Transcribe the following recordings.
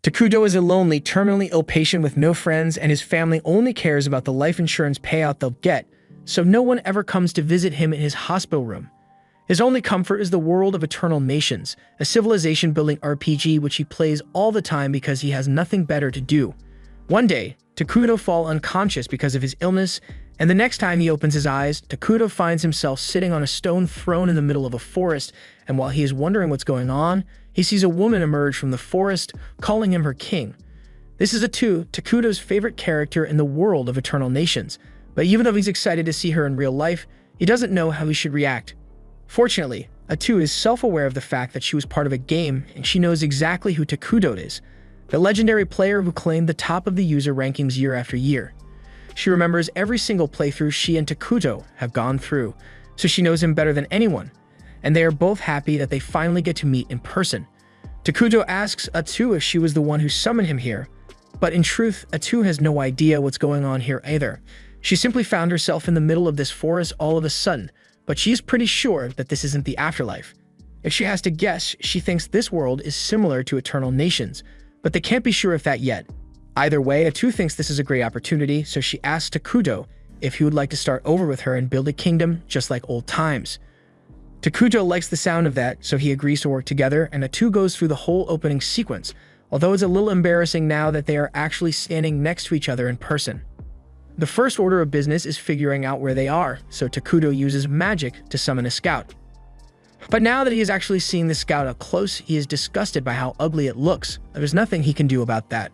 Takudo is a lonely, terminally ill patient with no friends, and his family only cares about the life insurance payout they'll get, so no one ever comes to visit him in his hospital room. His only comfort is the world of Eternal Nations, a civilization-building RPG which he plays all the time because he has nothing better to do. One day, Takudo falls unconscious because of his illness, and the next time he opens his eyes, Takudo finds himself sitting on a stone throne in the middle of a forest, and while he is wondering what's going on, he sees a woman emerge from the forest, calling him her king. This is Atu, Takudo's favorite character in the world of Eternal Nations, but even though he's excited to see her in real life, he doesn't know how he should react. Fortunately, Atu is self-aware of the fact that she was part of a game, and she knows exactly who Takudo is, the legendary player who claimed the top of the user rankings year after year. She remembers every single playthrough she and Takudo have gone through, so she knows him better than anyone, and they are both happy that they finally get to meet in person. Takudo asks Atu if she was the one who summoned him here, but in truth, Atu has no idea what's going on here either. She simply found herself in the middle of this forest all of a sudden, but she's pretty sure that this isn't the afterlife. If she has to guess, she thinks this world is similar to Eternal Nations, but they can't be sure of that yet. Either way, Atu thinks this is a great opportunity, so she asks Takudo if he would like to start over with her and build a kingdom just like old times. Takudo likes the sound of that, so he agrees to work together, and Atu goes through the whole opening sequence, although it's a little embarrassing now that they are actually standing next to each other in person. The first order of business is figuring out where they are, so Takudo uses magic to summon a scout. But now that he is actually seeing the scout up close, he is disgusted by how ugly it looks. There's nothing he can do about that.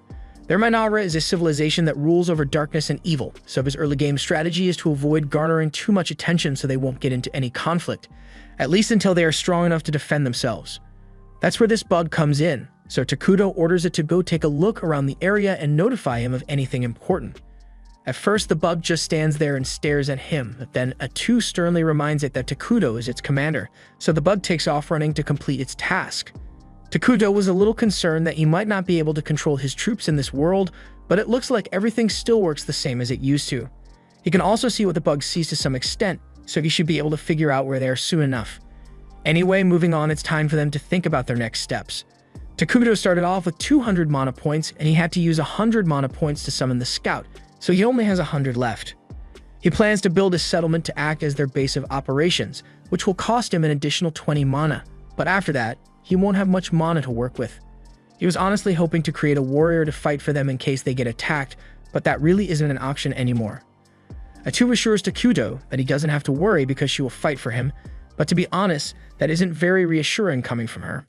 Their Minara is a civilization that rules over darkness and evil, so his early game strategy is to avoid garnering too much attention so they won't get into any conflict, at least until they are strong enough to defend themselves. That's where this bug comes in, so Takudo orders it to go take a look around the area and notify him of anything important. At first, the bug just stands there and stares at him, but then Atu sternly reminds it that Takudo is its commander, so the bug takes off running to complete its task. Takudo was a little concerned that he might not be able to control his troops in this world, but it looks like everything still works the same as it used to. He can also see what the bug sees to some extent, so he should be able to figure out where they are soon enough. Anyway, moving on, it's time for them to think about their next steps. Takudo started off with 200 mana points, and he had to use 100 mana points to summon the scout, so he only has 100 left. He plans to build a settlement to act as their base of operations, which will cost him an additional 20 mana, but after that, he won't have much mana to work with. He was honestly hoping to create a warrior to fight for them in case they get attacked, but that really isn't an option anymore. Atu assures Takudo that he doesn't have to worry because she will fight for him, but to be honest, that isn't very reassuring coming from her.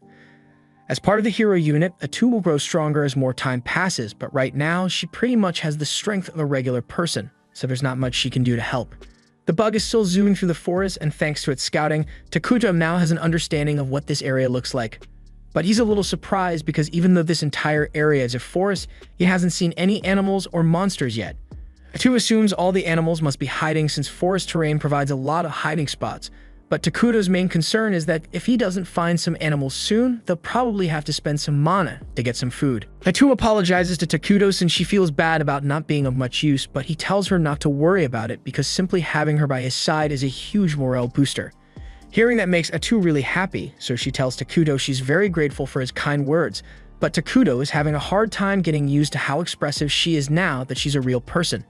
As part of the hero unit, Atu will grow stronger as more time passes, but right now, she pretty much has the strength of a regular person, so there's not much she can do to help. The bug is still zooming through the forest, and thanks to its scouting, Takudo now has an understanding of what this area looks like. But he's a little surprised because even though this entire area is a forest, he hasn't seen any animals or monsters yet. Atu assumes all the animals must be hiding since forest terrain provides a lot of hiding spots, but Takudo's main concern is that if he doesn't find some animals soon, they'll probably have to spend some mana to get some food. Atu apologizes to Takudo since she feels bad about not being of much use, but he tells her not to worry about it because simply having her by his side is a huge morale booster. Hearing that makes Atu really happy, so she tells Takudo she's very grateful for his kind words, but Takudo is having a hard time getting used to how expressive she is now that she's a real person.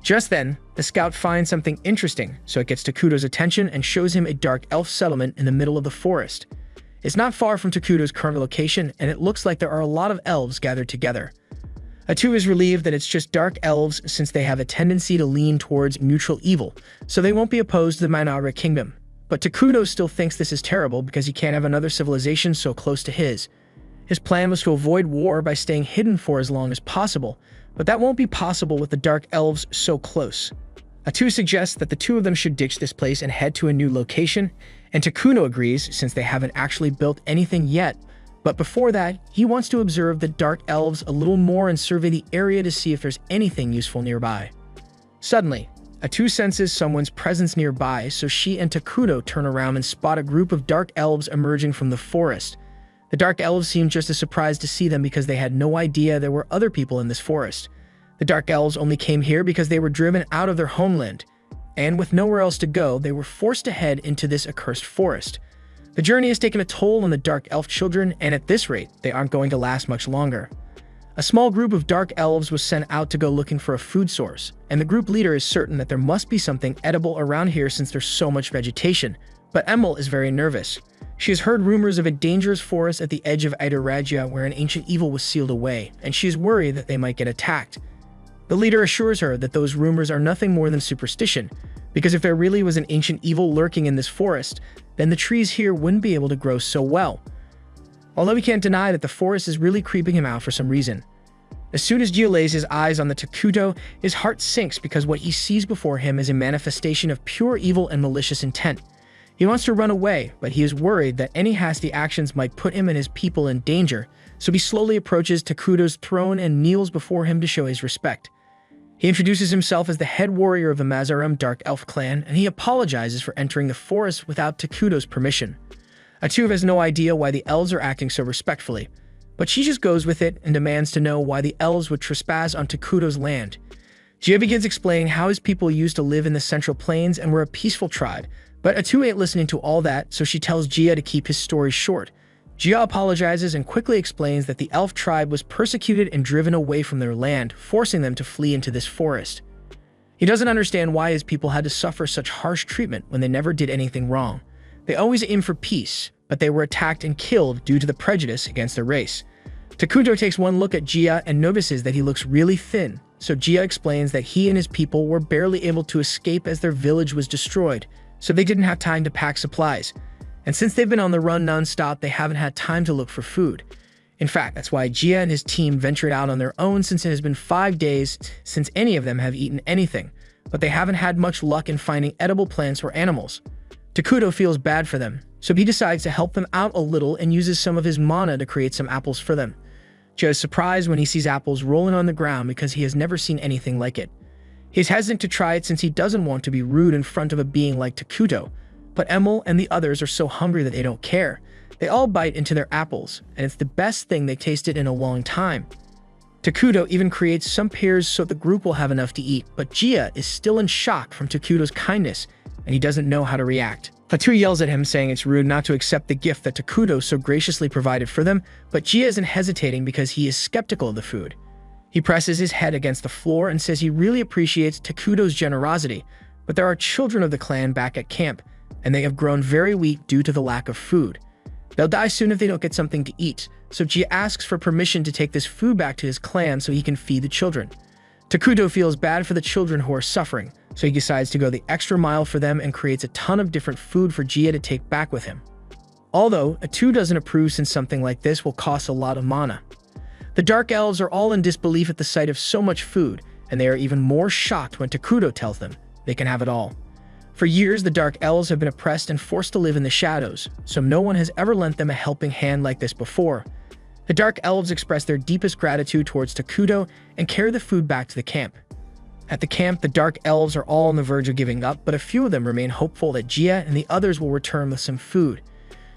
Just then, the scout finds something interesting, so it gets Takudo's attention and shows him a dark elf settlement in the middle of the forest. It's not far from Takudo's current location, and it looks like there are a lot of elves gathered together. Atu is relieved that it's just dark elves since they have a tendency to lean towards neutral evil, so they won't be opposed to the Minara Kingdom. But Takudo still thinks this is terrible because he can't have another civilization so close to his. His plan was to avoid war by staying hidden for as long as possible, but that won't be possible with the Dark Elves so close. Atu suggests that the two of them should ditch this place and head to a new location, and Takudo agrees since they haven't actually built anything yet, but before that, he wants to observe the Dark Elves a little more and survey the area to see if there's anything useful nearby. Suddenly, Atu senses someone's presence nearby, so she and Takudo turn around and spot a group of Dark Elves emerging from the forest. The Dark Elves seem just as surprised to see them because they had no idea there were other people in this forest. The Dark Elves only came here because they were driven out of their homeland, and with nowhere else to go, they were forced to head into this accursed forest. The journey has taken a toll on the Dark Elf children, and at this rate, they aren't going to last much longer. A small group of dark elves was sent out to go looking for a food source, and the group leader is certain that there must be something edible around here since there's so much vegetation. But Emil is very nervous. She has heard rumors of a dangerous forest at the edge of Idaragia where an ancient evil was sealed away, and she is worried that they might get attacked. The leader assures her that those rumors are nothing more than superstition, because if there really was an ancient evil lurking in this forest, then the trees here wouldn't be able to grow so well. Although he can't deny that the forest is really creeping him out for some reason. As soon as Gio lays his eyes on the Takuto, his heart sinks because what he sees before him is a manifestation of pure evil and malicious intent. He wants to run away, but he is worried that any hasty actions might put him and his people in danger, so he slowly approaches Takuto's throne and kneels before him to show his respect. He introduces himself as the head warrior of the Mazaram Dark Elf clan, and he apologizes for entering the forest without Takuto's permission. Atu has no idea why the elves are acting so respectfully, but she just goes with it and demands to know why the elves would trespass on Takuto's land. Jia begins explaining how his people used to live in the Central Plains and were a peaceful tribe, but Atu ain't listening to all that, so she tells Jia to keep his story short. Jia apologizes and quickly explains that the elf tribe was persecuted and driven away from their land, forcing them to flee into this forest. He doesn't understand why his people had to suffer such harsh treatment when they never did anything wrong. They always aim for peace, but they were attacked and killed due to the prejudice against their race. Takuto takes one look at Jia and notices that he looks really thin, so Jia explains that he and his people were barely able to escape as their village was destroyed, so they didn't have time to pack supplies. And since they've been on the run non-stop, they haven't had time to look for food. In fact, that's why Jia and his team ventured out on their own since it has been 5 days since any of them have eaten anything, but they haven't had much luck in finding edible plants or animals. Takuto feels bad for them, so he decides to help them out a little and uses some of his mana to create some apples for them. Jia is surprised when he sees apples rolling on the ground because he has never seen anything like it. He's hesitant to try it since he doesn't want to be rude in front of a being like Takuto, but Emil and the others are so hungry that they don't care. They all bite into their apples, and it's the best thing they tasted in a long time. Takuto even creates some pears so the group will have enough to eat, but Jia is still in shock from Takuto's kindness, and he doesn't know how to react. Atu yells at him saying it's rude not to accept the gift that Takuto so graciously provided for them, but Jia isn't hesitating because he is skeptical of the food. He presses his head against the floor and says he really appreciates Takuto's generosity, but there are children of the clan back at camp, and they have grown very weak due to the lack of food. They'll die soon if they don't get something to eat, so Jia asks for permission to take this food back to his clan so he can feed the children. Takuto feels bad for the children who are suffering, so he decides to go the extra mile for them and creates a ton of different food for Jia to take back with him. Although, Atu doesn't approve since something like this will cost a lot of mana. The Dark Elves are all in disbelief at the sight of so much food, and they are even more shocked when Takuto tells them they can have it all. For years, the Dark Elves have been oppressed and forced to live in the shadows, so no one has ever lent them a helping hand like this before. The Dark Elves express their deepest gratitude towards Takuto and carry the food back to the camp. At the camp, the Dark Elves are all on the verge of giving up, but a few of them remain hopeful that Jia and the others will return with some food.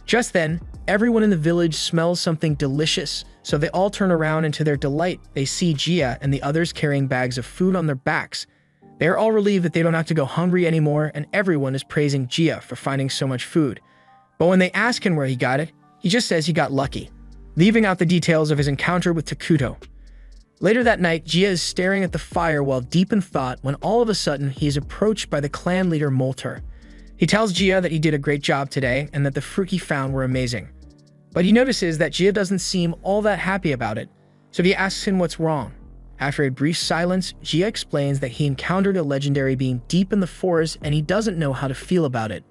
Just then, everyone in the village smells something delicious, so they all turn around and to their delight, they see Jia and the others carrying bags of food on their backs. They are all relieved that they don't have to go hungry anymore, and everyone is praising Jia for finding so much food. But when they ask him where he got it, he just says he got lucky, leaving out the details of his encounter with Takuto. Later that night, Jia is staring at the fire while deep in thought when all of a sudden he is approached by the clan leader Molter. He tells Jia that he did a great job today and that the fruit he found were amazing. But he notices that Jia doesn't seem all that happy about it, so he asks him what's wrong. After a brief silence, Jia explains that he encountered a legendary being deep in the forest and he doesn't know how to feel about it.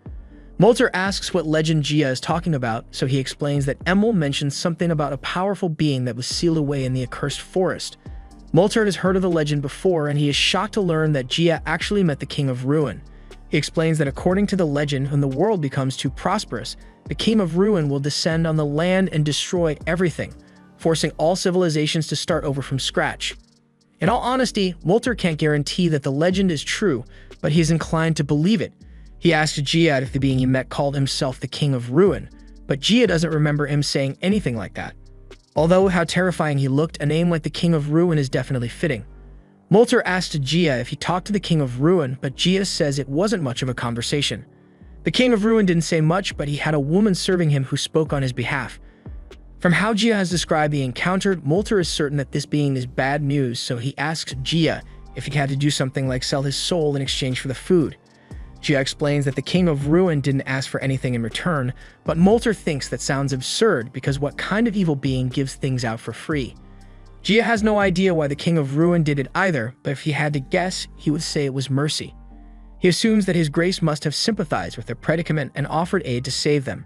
Molter asks what legend Jia is talking about, so he explains that Emil mentioned something about a powerful being that was sealed away in the accursed forest. Molter has heard of the legend before, and he is shocked to learn that Jia actually met the King of Ruin. He explains that according to the legend, when the world becomes too prosperous, the King of Ruin will descend on the land and destroy everything, forcing all civilizations to start over from scratch. In all honesty, Molter can't guarantee that the legend is true, but he is inclined to believe it. He asks Jia if the being he met called himself the King of Ruin, but Jia doesn't remember him saying anything like that. Although how terrifying he looked, a name like the King of Ruin is definitely fitting. Molter asks Jia if he talked to the King of Ruin, but Jia says it wasn't much of a conversation. The King of Ruin didn't say much, but he had a woman serving him who spoke on his behalf. From how Jia has described the encounter, Molter is certain that this being is bad news, so he asks Jia if he had to do something like sell his soul in exchange for the food. Jia explains that the King of Ruin didn't ask for anything in return, but Molter thinks that sounds absurd because what kind of evil being gives things out for free? Jia has no idea why the King of Ruin did it either, but if he had to guess, he would say it was mercy. He assumes that his grace must have sympathized with their predicament and offered aid to save them.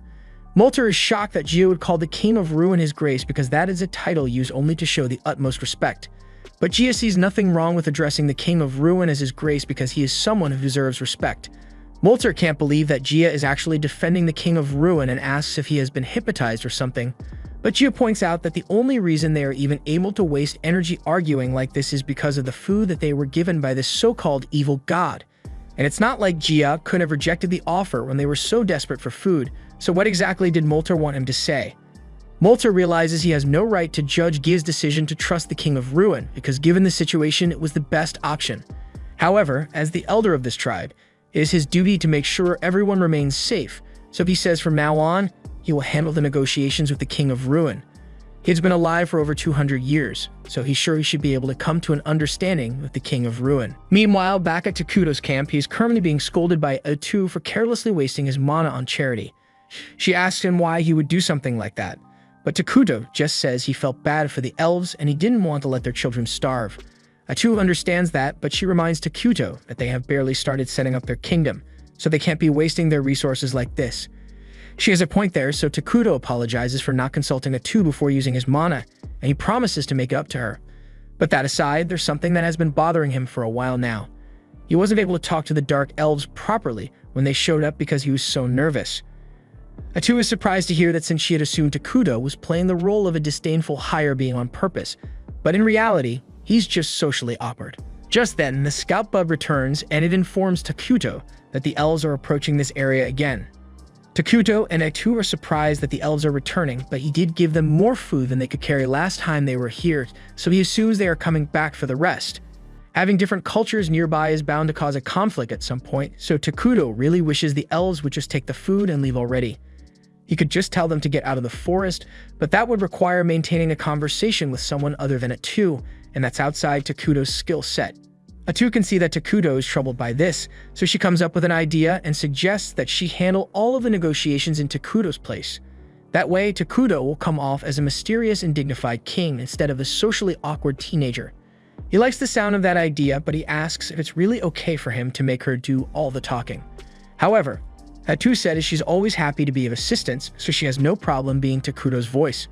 Molter is shocked that Jia would call the King of Ruin his grace because that is a title used only to show the utmost respect. But Jia sees nothing wrong with addressing the King of Ruin as his grace because he is someone who deserves respect. Molter can't believe that Jia is actually defending the King of Ruin and asks if he has been hypnotized or something. But Jia points out that the only reason they are even able to waste energy arguing like this is because of the food that they were given by this so-called evil god. And it's not like Jia could have rejected the offer when they were so desperate for food, so what exactly did Molter want him to say? Molter realizes he has no right to judge Jia's decision to trust the King of Ruin, because given the situation, it was the best option. However, as the elder of this tribe, it is his duty to make sure everyone remains safe, so he says from now on, he will handle the negotiations with the King of Ruin. He has been alive for over 200 years, so he's sure he should be able to come to an understanding with the King of Ruin. Meanwhile, back at Takuto's camp, he is currently being scolded by Atu for carelessly wasting his mana on charity. She asks him why he would do something like that, but Takuto just says he felt bad for the elves and he didn't want to let their children starve. Atu understands that, but she reminds Takuto that they have barely started setting up their kingdom, so they can't be wasting their resources like this. She has a point there, so Takuto apologizes for not consulting Atu before using his mana, and he promises to make it up to her. But that aside, there's something that has been bothering him for a while now. He wasn't able to talk to the Dark Elves properly when they showed up because he was so nervous. Atu is surprised to hear that since she had assumed Takuto was playing the role of a disdainful higher being on purpose, but in reality, he's just socially awkward. Just then, the scout bug returns and it informs Takuto that the elves are approaching this area again. Takuto and Atu are surprised that the elves are returning, but he did give them more food than they could carry last time they were here, so he assumes they are coming back for the rest. Having different cultures nearby is bound to cause a conflict at some point, so Takuto really wishes the elves would just take the food and leave already. He could just tell them to get out of the forest, but that would require maintaining a conversation with someone other than Atu, and that's outside Takuto's skill set. Atu can see that Takuto is troubled by this, so she comes up with an idea and suggests that she handle all of the negotiations in Takuto's place. That way, Takuto will come off as a mysterious and dignified king instead of a socially awkward teenager. He likes the sound of that idea, but he asks if it's really okay for him to make her do all the talking. However, Atu said she's always happy to be of assistance, so she has no problem being Takuto's voice.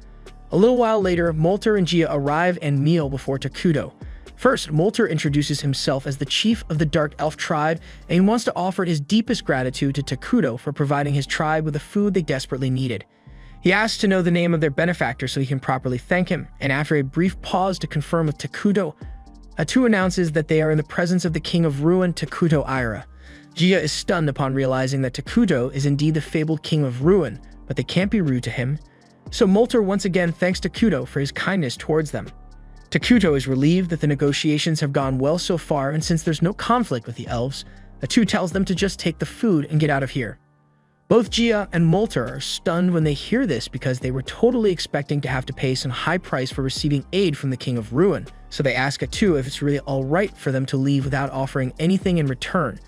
A little while later, Molter and Jia arrive and kneel before Takuto. First, Molter introduces himself as the chief of the Dark Elf tribe, and he wants to offer his deepest gratitude to Takuto for providing his tribe with the food they desperately needed. He asks to know the name of their benefactor so he can properly thank him, and after a brief pause to confirm with Takuto, Atu announces that they are in the presence of the King of Ruin, Takuto Ira. Jia is stunned upon realizing that Takuto is indeed the fabled King of Ruin, but they can't be rude to him. So Molter once again thanks Takuto for his kindness towards them. Takuto is relieved that the negotiations have gone well so far, and since there's no conflict with the elves, Atu tells them to just take the food and get out of here. Both Jia and Molter are stunned when they hear this because they were totally expecting to have to pay some high price for receiving aid from the King of Ruin, so they ask Atu if it's really alright for them to leave without offering anything in return.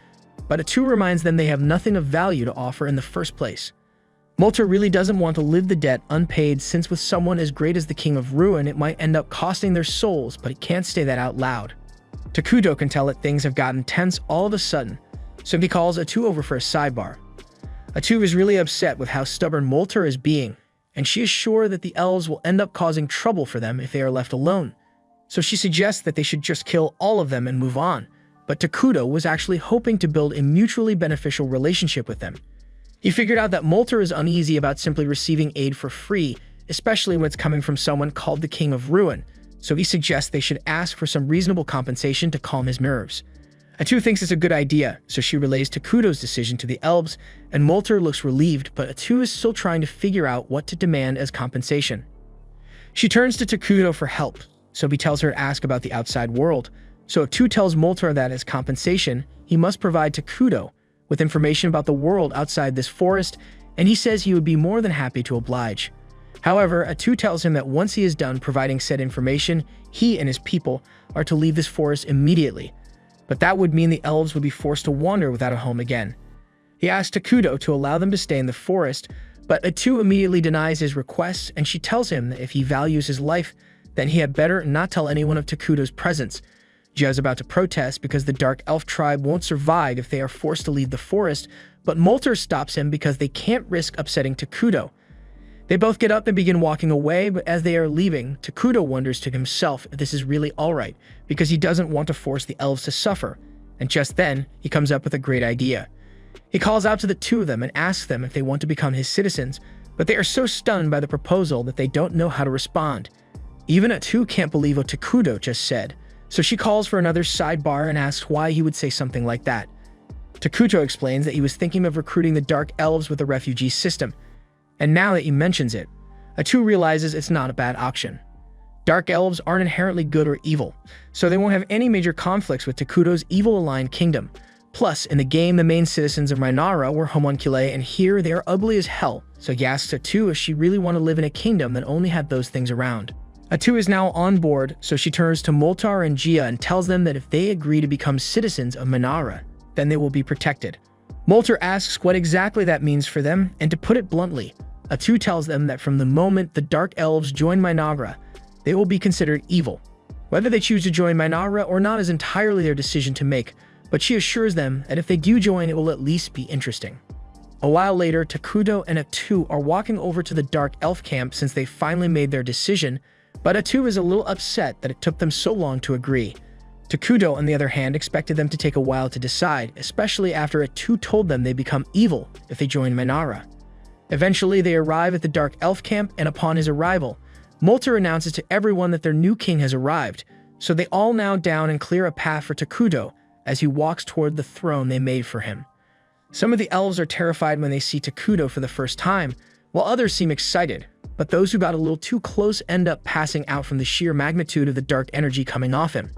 But Atu reminds them they have nothing of value to offer in the first place. Molter really doesn't want to live the debt unpaid, since with someone as great as the King of Ruin it might end up costing their souls, but he can't say that out loud. Takuto can tell that things have gotten tense all of a sudden, so he calls Atu over for a sidebar. Atu is really upset with how stubborn Molter is being, and she is sure that the elves will end up causing trouble for them if they are left alone. So she suggests that they should just kill all of them and move on, but Takuto was actually hoping to build a mutually beneficial relationship with them. He figured out that Molter is uneasy about simply receiving aid for free, especially when it's coming from someone called the King of Ruin, so he suggests they should ask for some reasonable compensation to calm his nerves. Atu thinks it's a good idea, so she relays Takuto's decision to the elves, and Molter looks relieved, but Atu is still trying to figure out what to demand as compensation. She turns to Takuto for help, so he tells her to ask about the outside world, so Atu tells Molter that as compensation, he must provide Takuto with information about the world outside this forest, and he says he would be more than happy to oblige. However, Atu tells him that once he is done providing said information, he and his people are to leave this forest immediately. But that would mean the elves would be forced to wander without a home again. He asks Takuto to allow them to stay in the forest, but Atu immediately denies his request, and she tells him that if he values his life, then he had better not tell anyone of Takuto's presence. Jia is about to protest because the Dark Elf tribe won't survive if they are forced to leave the forest, but Molter stops him because they can't risk upsetting Takuto. They both get up and begin walking away, but as they are leaving, Takuto wonders to himself if this is really alright, because he doesn't want to force the elves to suffer, and just then, he comes up with a great idea. He calls out to the two of them and asks them if they want to become his citizens, but they are so stunned by the proposal that they don't know how to respond. Even Atu can't believe what Takuto just said, so she calls for another sidebar and asks why he would say something like that. Takuto explains that he was thinking of recruiting the Dark Elves with a refugee system, and now that he mentions it, Atu realizes it's not a bad option. Dark Elves aren't inherently good or evil, so they won't have any major conflicts with Takuto's evil-aligned kingdom. Plus, in the game, the main citizens of Minara were homunculi, and here they are ugly as hell, so he asks Atu if she really want to live in a kingdom that only had those things around. Atu is now on board, so she turns to Moltar and Jia and tells them that if they agree to become citizens of Minara, then they will be protected. Moltar asks what exactly that means for them, and to put it bluntly, Atu tells them that from the moment the Dark Elves join Minara, they will be considered evil. Whether they choose to join Minara or not is entirely their decision to make, but she assures them that if they do join, it will at least be interesting. A while later, Takuto and Atu are walking over to the Dark Elf camp since they finally made their decision, but Atu is a little upset that it took them so long to agree. Takuto, on the other hand, expected them to take a while to decide, especially after Atu told them they become evil if they join Minara. Eventually, they arrive at the Dark Elf camp, and upon his arrival, Molter announces to everyone that their new king has arrived, so they all now down and clear a path for Takuto as he walks toward the throne they made for him. Some of the elves are terrified when they see Takuto for the first time, while others seem excited, but those who got a little too close end up passing out from the sheer magnitude of the dark energy coming off him.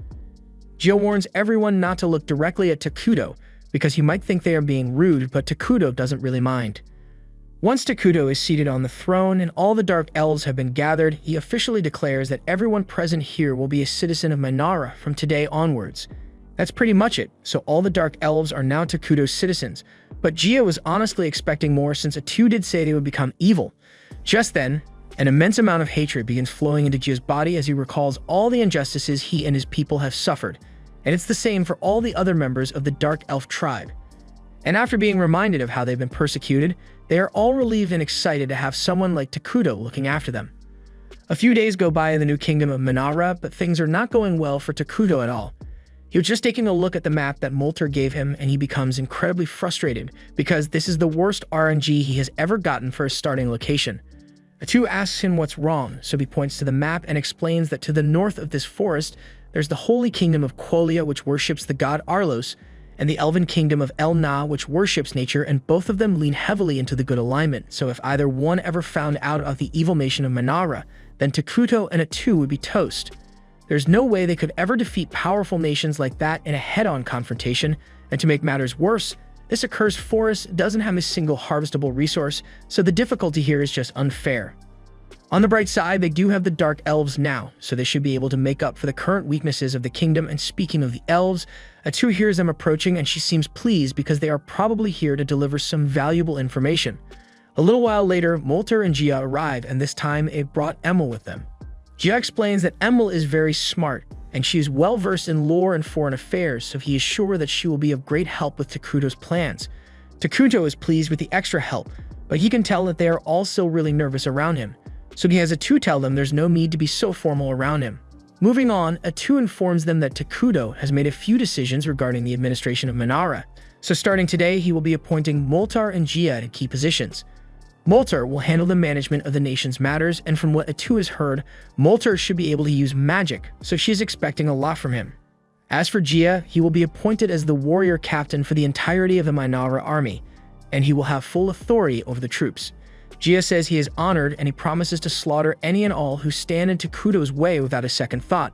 Jia warns everyone not to look directly at Takuto because he might think they are being rude, but Takuto doesn't really mind. Once Takuto is seated on the throne and all the Dark Elves have been gathered, he officially declares that everyone present here will be a citizen of Minara from today onwards. That's pretty much it, so all the Dark Elves are now Takuto's citizens, but Jia was honestly expecting more since Atu did say they would become evil. Just then, an immense amount of hatred begins flowing into Jia's body as he recalls all the injustices he and his people have suffered, and it's the same for all the other members of the Dark Elf tribe. And after being reminded of how they've been persecuted, they are all relieved and excited to have someone like Takuto looking after them. A few days go by in the new kingdom of Minara, but things are not going well for Takuto at all. He was just taking a look at the map that Molter gave him, and he becomes incredibly frustrated because this is the worst RNG he has ever gotten for a starting location. Atu asks him what's wrong, so he points to the map and explains that to the north of this forest, there's the holy kingdom of Quolia, which worships the god Arlos, and the elven kingdom of El Na, which worships nature, and both of them lean heavily into the good alignment, so if either one ever found out of the evil nation of Minara, then Takuto and Atu would be toast. There's no way they could ever defeat powerful nations like that in a head-on confrontation, and to make matters worse, this accursed forest doesn't have a single harvestable resource, so the difficulty here is just unfair. On the bright side, they do have the Dark Elves now, so they should be able to make up for the current weaknesses of the kingdom, and speaking of the elves, Atu hears them approaching and she seems pleased because they are probably here to deliver some valuable information. A little while later, Molter and Jia arrive, and this time it brought Emil with them. Jia explains that Emil is very smart, and she is well versed in lore and foreign affairs, so he is sure that she will be of great help with Takuto's plans. Takuto is pleased with the extra help, but he can tell that they are all still really nervous around him, so he has Atu tell them there's no need to be so formal around him. Moving on, Atu informs them that Takuto has made a few decisions regarding the administration of Minara, so starting today he will be appointing Moltar and Jia to key positions. Molter will handle the management of the nation's matters, and from what Atu has heard, Molter should be able to use magic, so she is expecting a lot from him. As for Jia, he will be appointed as the warrior captain for the entirety of the Minara army, and he will have full authority over the troops. Jia says he is honored, and he promises to slaughter any and all who stand in Takuto's way without a second thought.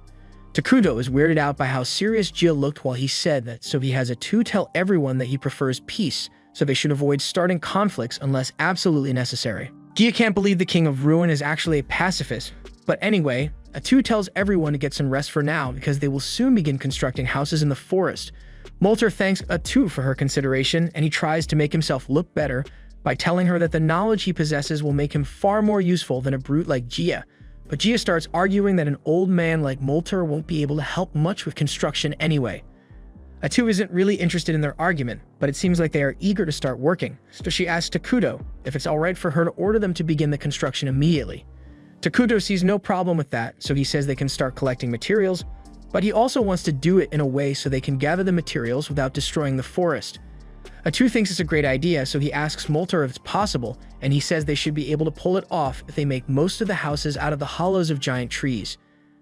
Takuto is weirded out by how serious Jia looked while he said that, so he has Atu tell everyone that he prefers peace, so they should avoid starting conflicts unless absolutely necessary. Gia can't believe the King of Ruin is actually a pacifist, but anyway, Atu tells everyone to get some rest for now because they will soon begin constructing houses in the forest. Molter thanks Atu for her consideration, and he tries to make himself look better by telling her that the knowledge he possesses will make him far more useful than a brute like Gia. But Gia starts arguing that an old man like Molter won't be able to help much with construction anyway. Atu isn't really interested in their argument, but it seems like they are eager to start working, so she asks Takuto if it's alright for her to order them to begin the construction immediately. Takuto sees no problem with that, so he says they can start collecting materials, but he also wants to do it in a way so they can gather the materials without destroying the forest. Atu thinks it's a great idea, so he asks Molter if it's possible, and he says they should be able to pull it off if they make most of the houses out of the hollows of giant trees.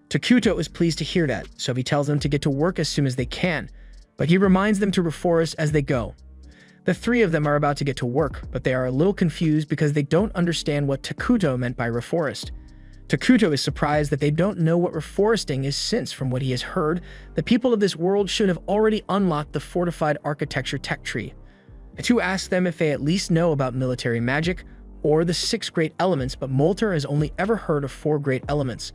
Takuto is pleased to hear that, so he tells them to get to work as soon as they can, but he reminds them to reforest as they go. The three of them are about to get to work, but they are a little confused because they don't understand what Takuto meant by reforest. Takuto is surprised that they don't know what reforesting is since, from what he has heard, the people of this world should have already unlocked the fortified architecture tech tree. Atu asks them if they at least know about military magic or the 6 great elements, but Molter has only ever heard of 4 great elements.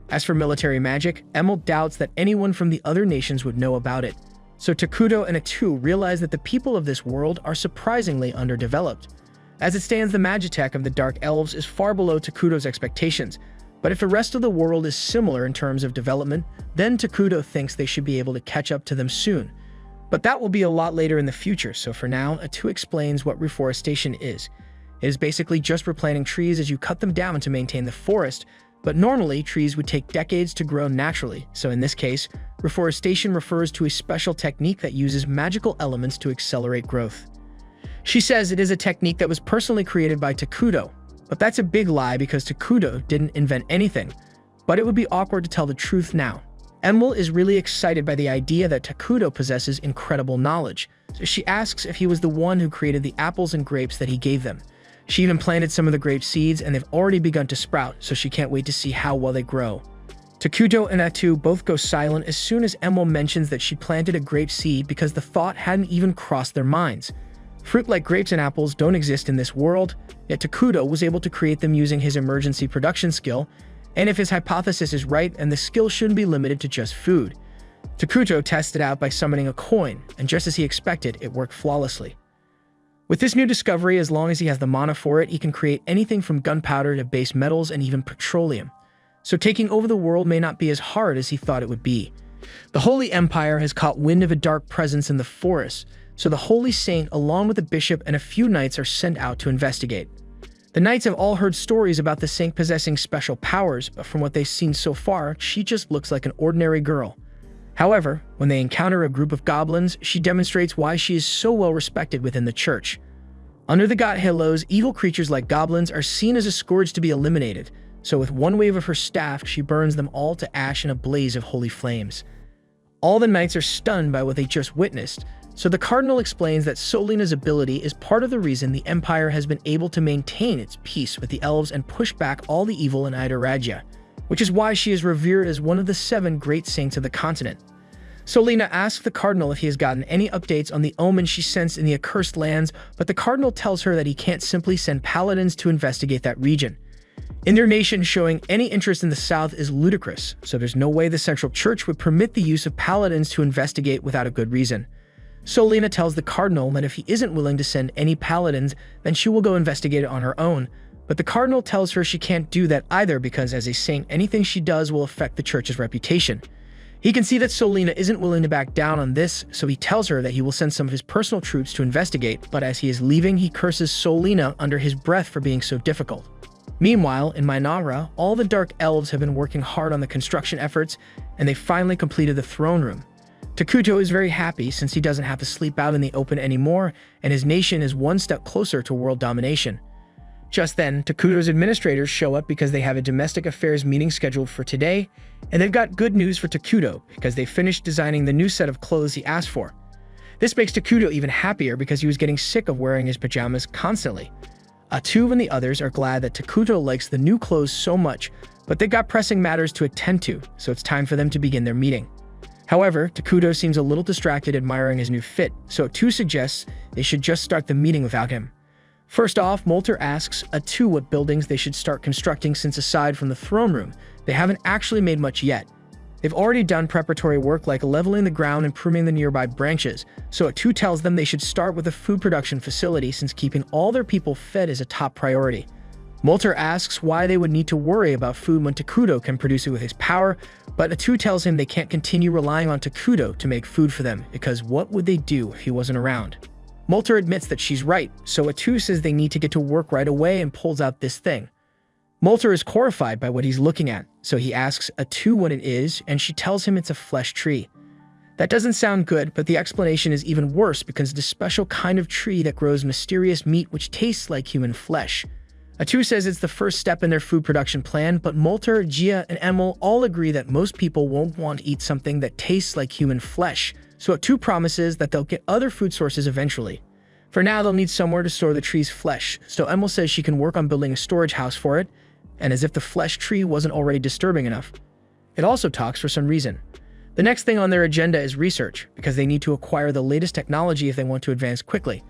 As for military magic, Emil doubts that anyone from the other nations would know about it. So Takuto and Atu realize that the people of this world are surprisingly underdeveloped. As it stands, the magitech of the Dark Elves is far below Takuto's expectations, but if the rest of the world is similar in terms of development, then Takuto thinks they should be able to catch up to them soon. But that will be a lot later in the future, so for now, Atu explains what reforestation is. It is basically just replanting trees as you cut them down to maintain the forest, but normally trees would take decades to grow naturally, so in this case, reforestation refers to a special technique that uses magical elements to accelerate growth. She says it is a technique that was personally created by Takuto, but that's a big lie because Takuto didn't invent anything, but it would be awkward to tell the truth now. Emil is really excited by the idea that Takuto possesses incredible knowledge, so she asks if he was the one who created the apples and grapes that he gave them. She even planted some of the grape seeds and they've already begun to sprout, so she can't wait to see how well they grow. Takuto and Atu both go silent as soon as Emil mentions that she planted a grape seed because the thought hadn't even crossed their minds. Fruit like grapes and apples don't exist in this world, yet Takuto was able to create them using his emergency production skill, and if his hypothesis is right, then the skill shouldn't be limited to just food. Takuto tested out by summoning a coin, and just as he expected, it worked flawlessly. With this new discovery, as long as he has the mana for it, he can create anything from gunpowder to base metals and even petroleum. So taking over the world may not be as hard as he thought it would be. The Holy Empire has caught wind of a dark presence in the forest, so the Holy Saint, along with the bishop and a few knights, are sent out to investigate. The knights have all heard stories about the saint possessing special powers, but from what they've seen so far, she just looks like an ordinary girl. However, when they encounter a group of goblins, she demonstrates why she is so well respected within the church. Under the god Halos, evil creatures like goblins are seen as a scourge to be eliminated, so with one wave of her staff, she burns them all to ash in a blaze of holy flames. All the knights are stunned by what they just witnessed, so the cardinal explains that Solina's ability is part of the reason the empire has been able to maintain its peace with the elves and push back all the evil in Idorragia, which is why she is revered as one of the 7 great saints of the continent. Solina asks the cardinal if he has gotten any updates on the omen she sensed in the accursed lands, but the cardinal tells her that he can't simply send paladins to investigate that region. In their nation, showing any interest in the south is ludicrous, so there's no way the central church would permit the use of paladins to investigate without a good reason. Solina tells the cardinal that if he isn't willing to send any paladins, then she will go investigate it on her own, but the cardinal tells her she can't do that either because as a saint, anything she does will affect the church's reputation. He can see that Solina isn't willing to back down on this, so he tells her that he will send some of his personal troops to investigate, but as he is leaving, he curses Solina under his breath for being so difficult. Meanwhile, in Minara, all the Dark Elves have been working hard on the construction efforts, and they finally completed the throne room. Takuto is very happy since he doesn't have to sleep out in the open anymore, and his nation is one step closer to world domination. Just then, Takuto's administrators show up because they have a domestic affairs meeting scheduled for today, and they've got good news for Takuto because they finished designing the new set of clothes he asked for. This makes Takuto even happier because he was getting sick of wearing his pajamas constantly. Atu and the others are glad that Takuto likes the new clothes so much, but they've got pressing matters to attend to, so it's time for them to begin their meeting. However, Takuto seems a little distracted admiring his new fit, so Atu suggests they should just start the meeting without him. First off, Molter asks Atu what buildings they should start constructing since aside from the throne room, they haven't actually made much yet. They've already done preparatory work like leveling the ground and pruning the nearby branches, so Atu tells them they should start with a food production facility since keeping all their people fed is a top priority. Molter asks why they would need to worry about food when Takuto can produce it with his power, but Atu tells him they can't continue relying on Takuto to make food for them, because what would they do if he wasn't around? Molter admits that she's right, so Atu says they need to get to work right away and pulls out this thing. Molter is horrified by what he's looking at, so he asks Atu what it is, and she tells him it's a flesh tree. That doesn't sound good, but the explanation is even worse because it's a special kind of tree that grows mysterious meat which tastes like human flesh. Atu says it's the first step in their food production plan, but Molter, Gia, and Emil all agree that most people won't want to eat something that tastes like human flesh, so Atu promises that they'll get other food sources eventually. For now, they'll need somewhere to store the tree's flesh, so Emil says she can work on building a storage house for it, and as if the flesh tree wasn't already disturbing enough. It also talks for some reason. The next thing on their agenda is research, because they need to acquire the latest technology if they want to advance quickly.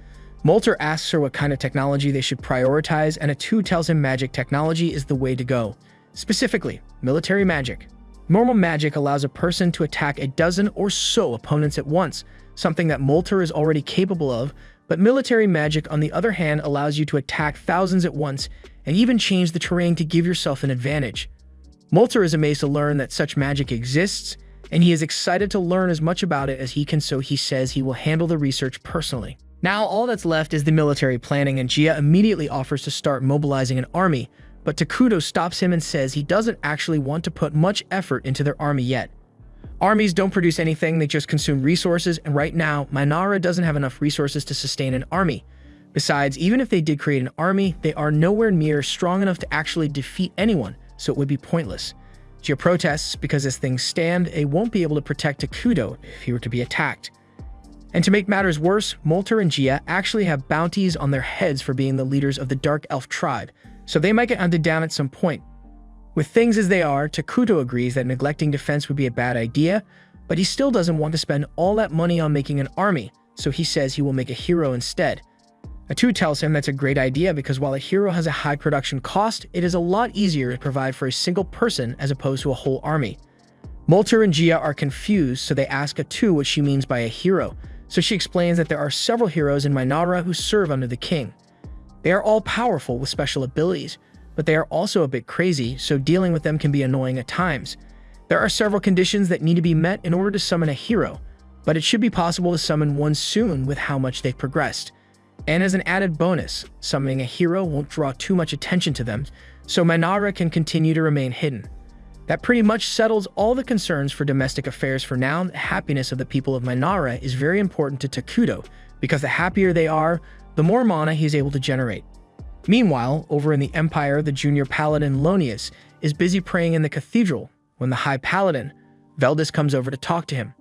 Molter asks her what kind of technology they should prioritize, and Atu tells him magic technology is the way to go. Specifically, military magic. Normal magic allows a person to attack a dozen or so opponents at once, something that Molter is already capable of, but military magic, on the other hand, allows you to attack thousands at once and even change the terrain to give yourself an advantage. Molter is amazed to learn that such magic exists, and he is excited to learn as much about it as he can, so he says he will handle the research personally. Now all that's left is the military planning, and Gia immediately offers to start mobilizing an army, but Takuto stops him and says he doesn't actually want to put much effort into their army yet. Armies don't produce anything, they just consume resources, and right now, Minara doesn't have enough resources to sustain an army. Besides, even if they did create an army, they are nowhere near strong enough to actually defeat anyone, so it would be pointless. Gia protests because as things stand, they won't be able to protect Takuto if he were to be attacked. And to make matters worse, Molter and Gia actually have bounties on their heads for being the leaders of the Dark Elf tribe, so they might get hunted down at some point. With things as they are, Takuto agrees that neglecting defense would be a bad idea, but he still doesn't want to spend all that money on making an army, so he says he will make a hero instead. Atu tells him that's a great idea because while a hero has a high production cost, it is a lot easier to provide for a single person as opposed to a whole army. Molter and Gia are confused, so they ask Atu what she means by a hero, so she explains that there are several heroes in Minara who serve under the king. They are all powerful with special abilities, but they are also a bit crazy, so dealing with them can be annoying at times. There are several conditions that need to be met in order to summon a hero, but it should be possible to summon one soon with how much they've progressed. And as an added bonus, summoning a hero won't draw too much attention to them, so Minara can continue to remain hidden. That pretty much settles all the concerns for domestic affairs for now. The happiness of the people of Minara is very important to Takuto, because the happier they are, the more mana he is able to generate. Meanwhile, over in the Empire, the junior paladin Lonius is busy praying in the cathedral when the high paladin, Veldis, comes over to talk to him.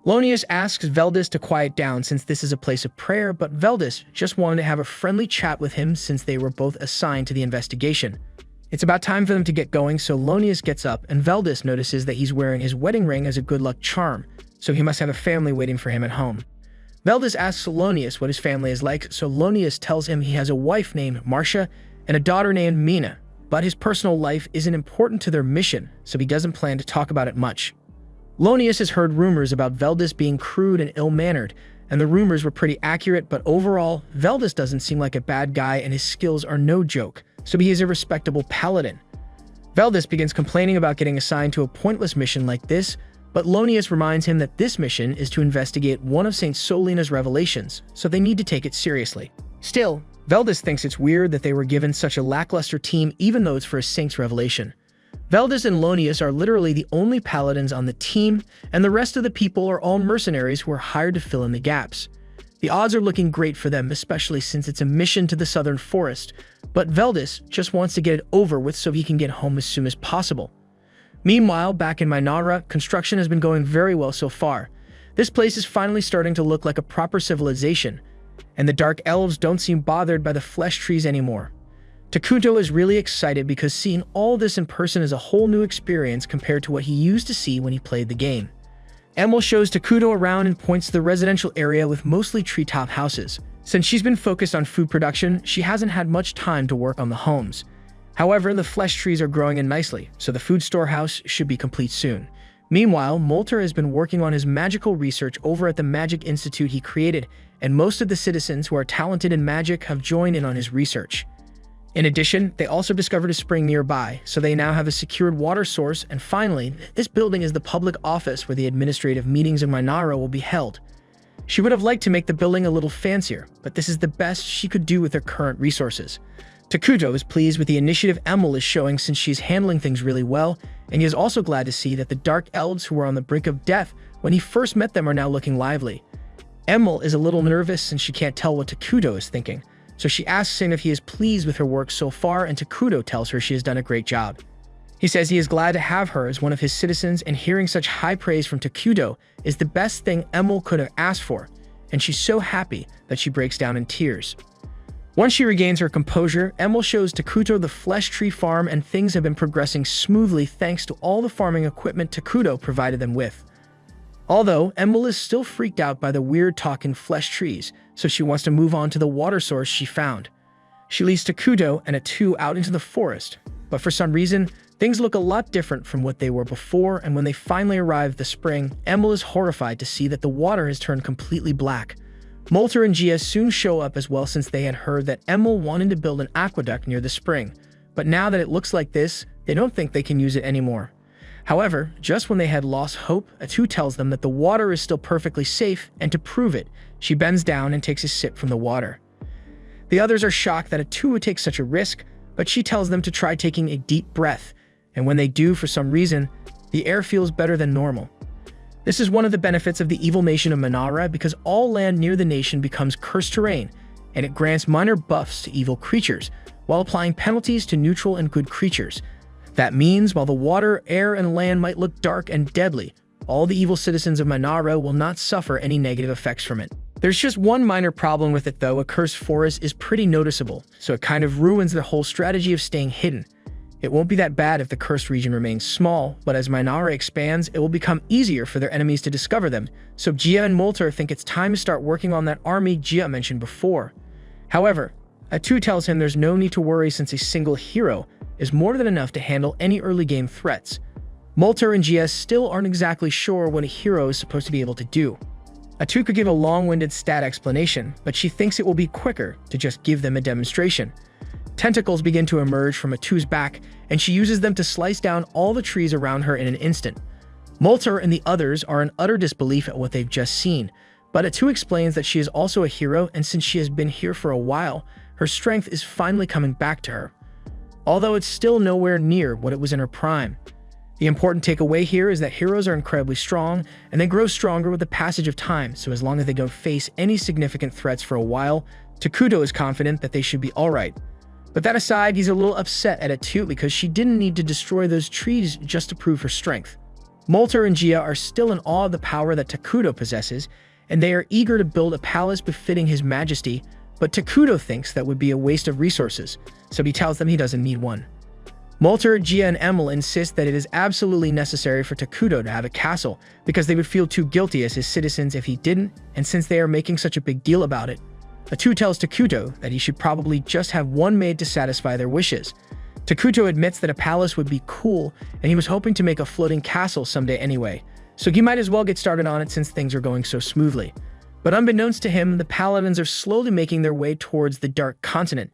Lonius asks Veldis to quiet down since this is a place of prayer, but Veldis just wanted to have a friendly chat with him since they were both assigned to the investigation. It's about time for them to get going, so Lonius gets up and Veldis notices that he's wearing his wedding ring as a good luck charm, so he must have a family waiting for him at home. Veldis asks Lonius what his family is like, so Lonius tells him he has a wife named Marcia and a daughter named Mina, but his personal life isn't important to their mission, so he doesn't plan to talk about it much. Lonius has heard rumors about Veldis being crude and ill-mannered, and the rumors were pretty accurate, but overall, Veldis doesn't seem like a bad guy and his skills are no joke, so he is a respectable paladin. Veldis begins complaining about getting assigned to a pointless mission like this, but Lonius reminds him that this mission is to investigate one of Saint Solina's revelations, so they need to take it seriously. Still, Veldis thinks it's weird that they were given such a lackluster team even though it's for a saint's revelation. Veldis and Lonius are literally the only paladins on the team, and the rest of the people are all mercenaries who are hired to fill in the gaps. The odds are looking great for them, especially since it's a mission to the southern forest, but Veldis just wants to get it over with so he can get home as soon as possible. Meanwhile, back in Minara, construction has been going very well so far. This place is finally starting to look like a proper civilization, and the Dark Elves don't seem bothered by the flesh trees anymore. Takuto is really excited because seeing all this in person is a whole new experience compared to what he used to see when he played the game. Emil shows Takuto around and points to the residential area with mostly treetop houses. Since she's been focused on food production, she hasn't had much time to work on the homes. However, the flesh trees are growing in nicely, so the food storehouse should be complete soon. Meanwhile, Molter has been working on his magical research over at the Magic Institute he created, and most of the citizens who are talented in magic have joined in on his research. In addition, they also discovered a spring nearby, so they now have a secured water source, and finally, this building is the public office where the administrative meetings in Minara will be held. She would have liked to make the building a little fancier, but this is the best she could do with her current resources. Takuto is pleased with the initiative Emil is showing since she's handling things really well, and he is also glad to see that the Dark Elves who were on the brink of death when he first met them are now looking lively. Emil is a little nervous since she can't tell what Takuto is thinking, so she asks him if he is pleased with her work so far, and Takuto tells her she has done a great job. He says he is glad to have her as one of his citizens, and hearing such high praise from Takuto is the best thing Emil could have asked for, and she's so happy that she breaks down in tears. Once she regains her composure, Emil shows Takuto the flesh tree farm, and things have been progressing smoothly thanks to all the farming equipment Takuto provided them with. Although, Emil is still freaked out by the weird talking flesh trees, so she wants to move on to the water source she found. She leads Takuto and Atu out into the forest, but for some reason, things look a lot different from what they were before, and when they finally arrive at the spring, Emil is horrified to see that the water has turned completely black. Molter and Gia soon show up as well since they had heard that Emil wanted to build an aqueduct near the spring, but now that it looks like this, they don't think they can use it anymore. However, just when they had lost hope, Atu tells them that the water is still perfectly safe, and to prove it, she bends down and takes a sip from the water. The others are shocked that Atu would take such a risk, but she tells them to try taking a deep breath, and when they do, for some reason, the air feels better than normal. This is one of the benefits of the evil nation of Minara, because all land near the nation becomes cursed terrain, and it grants minor buffs to evil creatures, while applying penalties to neutral and good creatures. That means while the water, air, and land might look dark and deadly, all the evil citizens of Minara will not suffer any negative effects from it. There's just one minor problem with it though. A cursed forest is pretty noticeable, so it kind of ruins their whole strategy of staying hidden. It won't be that bad if the cursed region remains small, but as Minara expands, it will become easier for their enemies to discover them, so Gia and Molter think it's time to start working on that army Gia mentioned before. However, Atu tells him there's no need to worry since a single hero is more than enough to handle any early game threats. Molter and Gia still aren't exactly sure what a hero is supposed to be able to do. Atu could give a long-winded stat explanation, but she thinks it will be quicker to just give them a demonstration. Tentacles begin to emerge from Atu's back, and she uses them to slice down all the trees around her in an instant. Molter and the others are in utter disbelief at what they've just seen, but Atu explains that she is also a hero, and since she has been here for a while, her strength is finally coming back to her. Although it's still nowhere near what it was in her prime. The important takeaway here is that heroes are incredibly strong, and they grow stronger with the passage of time, so as long as they don't face any significant threats for a while, Takuto is confident that they should be alright. But that aside, he's a little upset at Atu because she didn't need to destroy those trees just to prove her strength. Molter and Gia are still in awe of the power that Takuto possesses, and they are eager to build a palace befitting his majesty, but Takuto thinks that would be a waste of resources, so he tells them he doesn't need one. Molter, Gia, and Emil insist that it is absolutely necessary for Takuto to have a castle because they would feel too guilty as his citizens if he didn't, and since they are making such a big deal about it, Atu tells Takuto that he should probably just have one made to satisfy their wishes. Takuto admits that a palace would be cool, and he was hoping to make a floating castle someday anyway, so he might as well get started on it since things are going so smoothly. But unbeknownst to him, the paladins are slowly making their way towards the Dark Continent,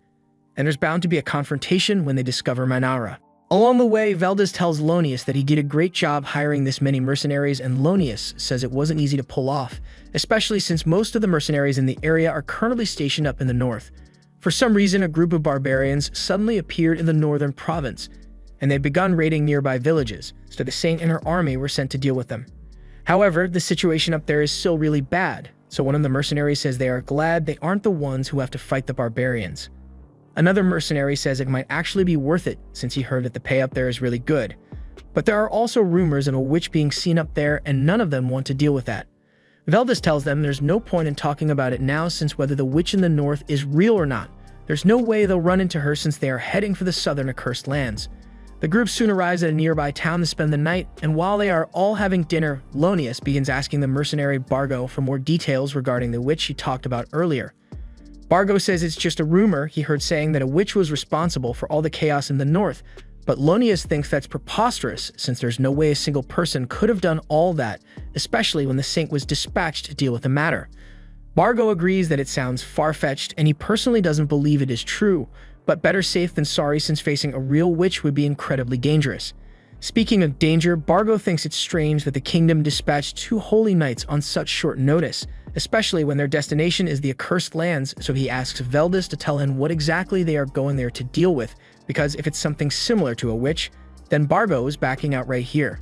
and there's bound to be a confrontation when they discover Minara. Along the way, Veldas tells Lonius that he did a great job hiring this many mercenaries, and Lonius says it wasn't easy to pull off, especially since most of the mercenaries in the area are currently stationed up in the north. For some reason, a group of barbarians suddenly appeared in the northern province, and they'd begun raiding nearby villages, so the Saint and her army were sent to deal with them. However, the situation up there is still really bad, so one of the mercenaries says they are glad they aren't the ones who have to fight the barbarians. Another mercenary says it might actually be worth it since he heard that the pay up there is really good. But there are also rumors of a witch being seen up there, and none of them want to deal with that. Veldas tells them there's no point in talking about it now since whether the witch in the north is real or not, there's no way they'll run into her since they are heading for the southern accursed lands. The group soon arrives at a nearby town to spend the night, and while they are all having dinner, Lonius begins asking the mercenary Bargo for more details regarding the witch he talked about earlier. Bargo says it's just a rumor he heard saying that a witch was responsible for all the chaos in the north, but Lonius thinks that's preposterous since there's no way a single person could have done all that, especially when the saint was dispatched to deal with the matter. Bargo agrees that it sounds far-fetched and he personally doesn't believe it is true, but better safe than sorry since facing a real witch would be incredibly dangerous. Speaking of danger, Bargo thinks it's strange that the kingdom dispatched 2 holy knights on such short notice, especially when their destination is the accursed lands, so he asks Veldis to tell him what exactly they are going there to deal with, because if it's something similar to a witch, then Bargo is backing out right here.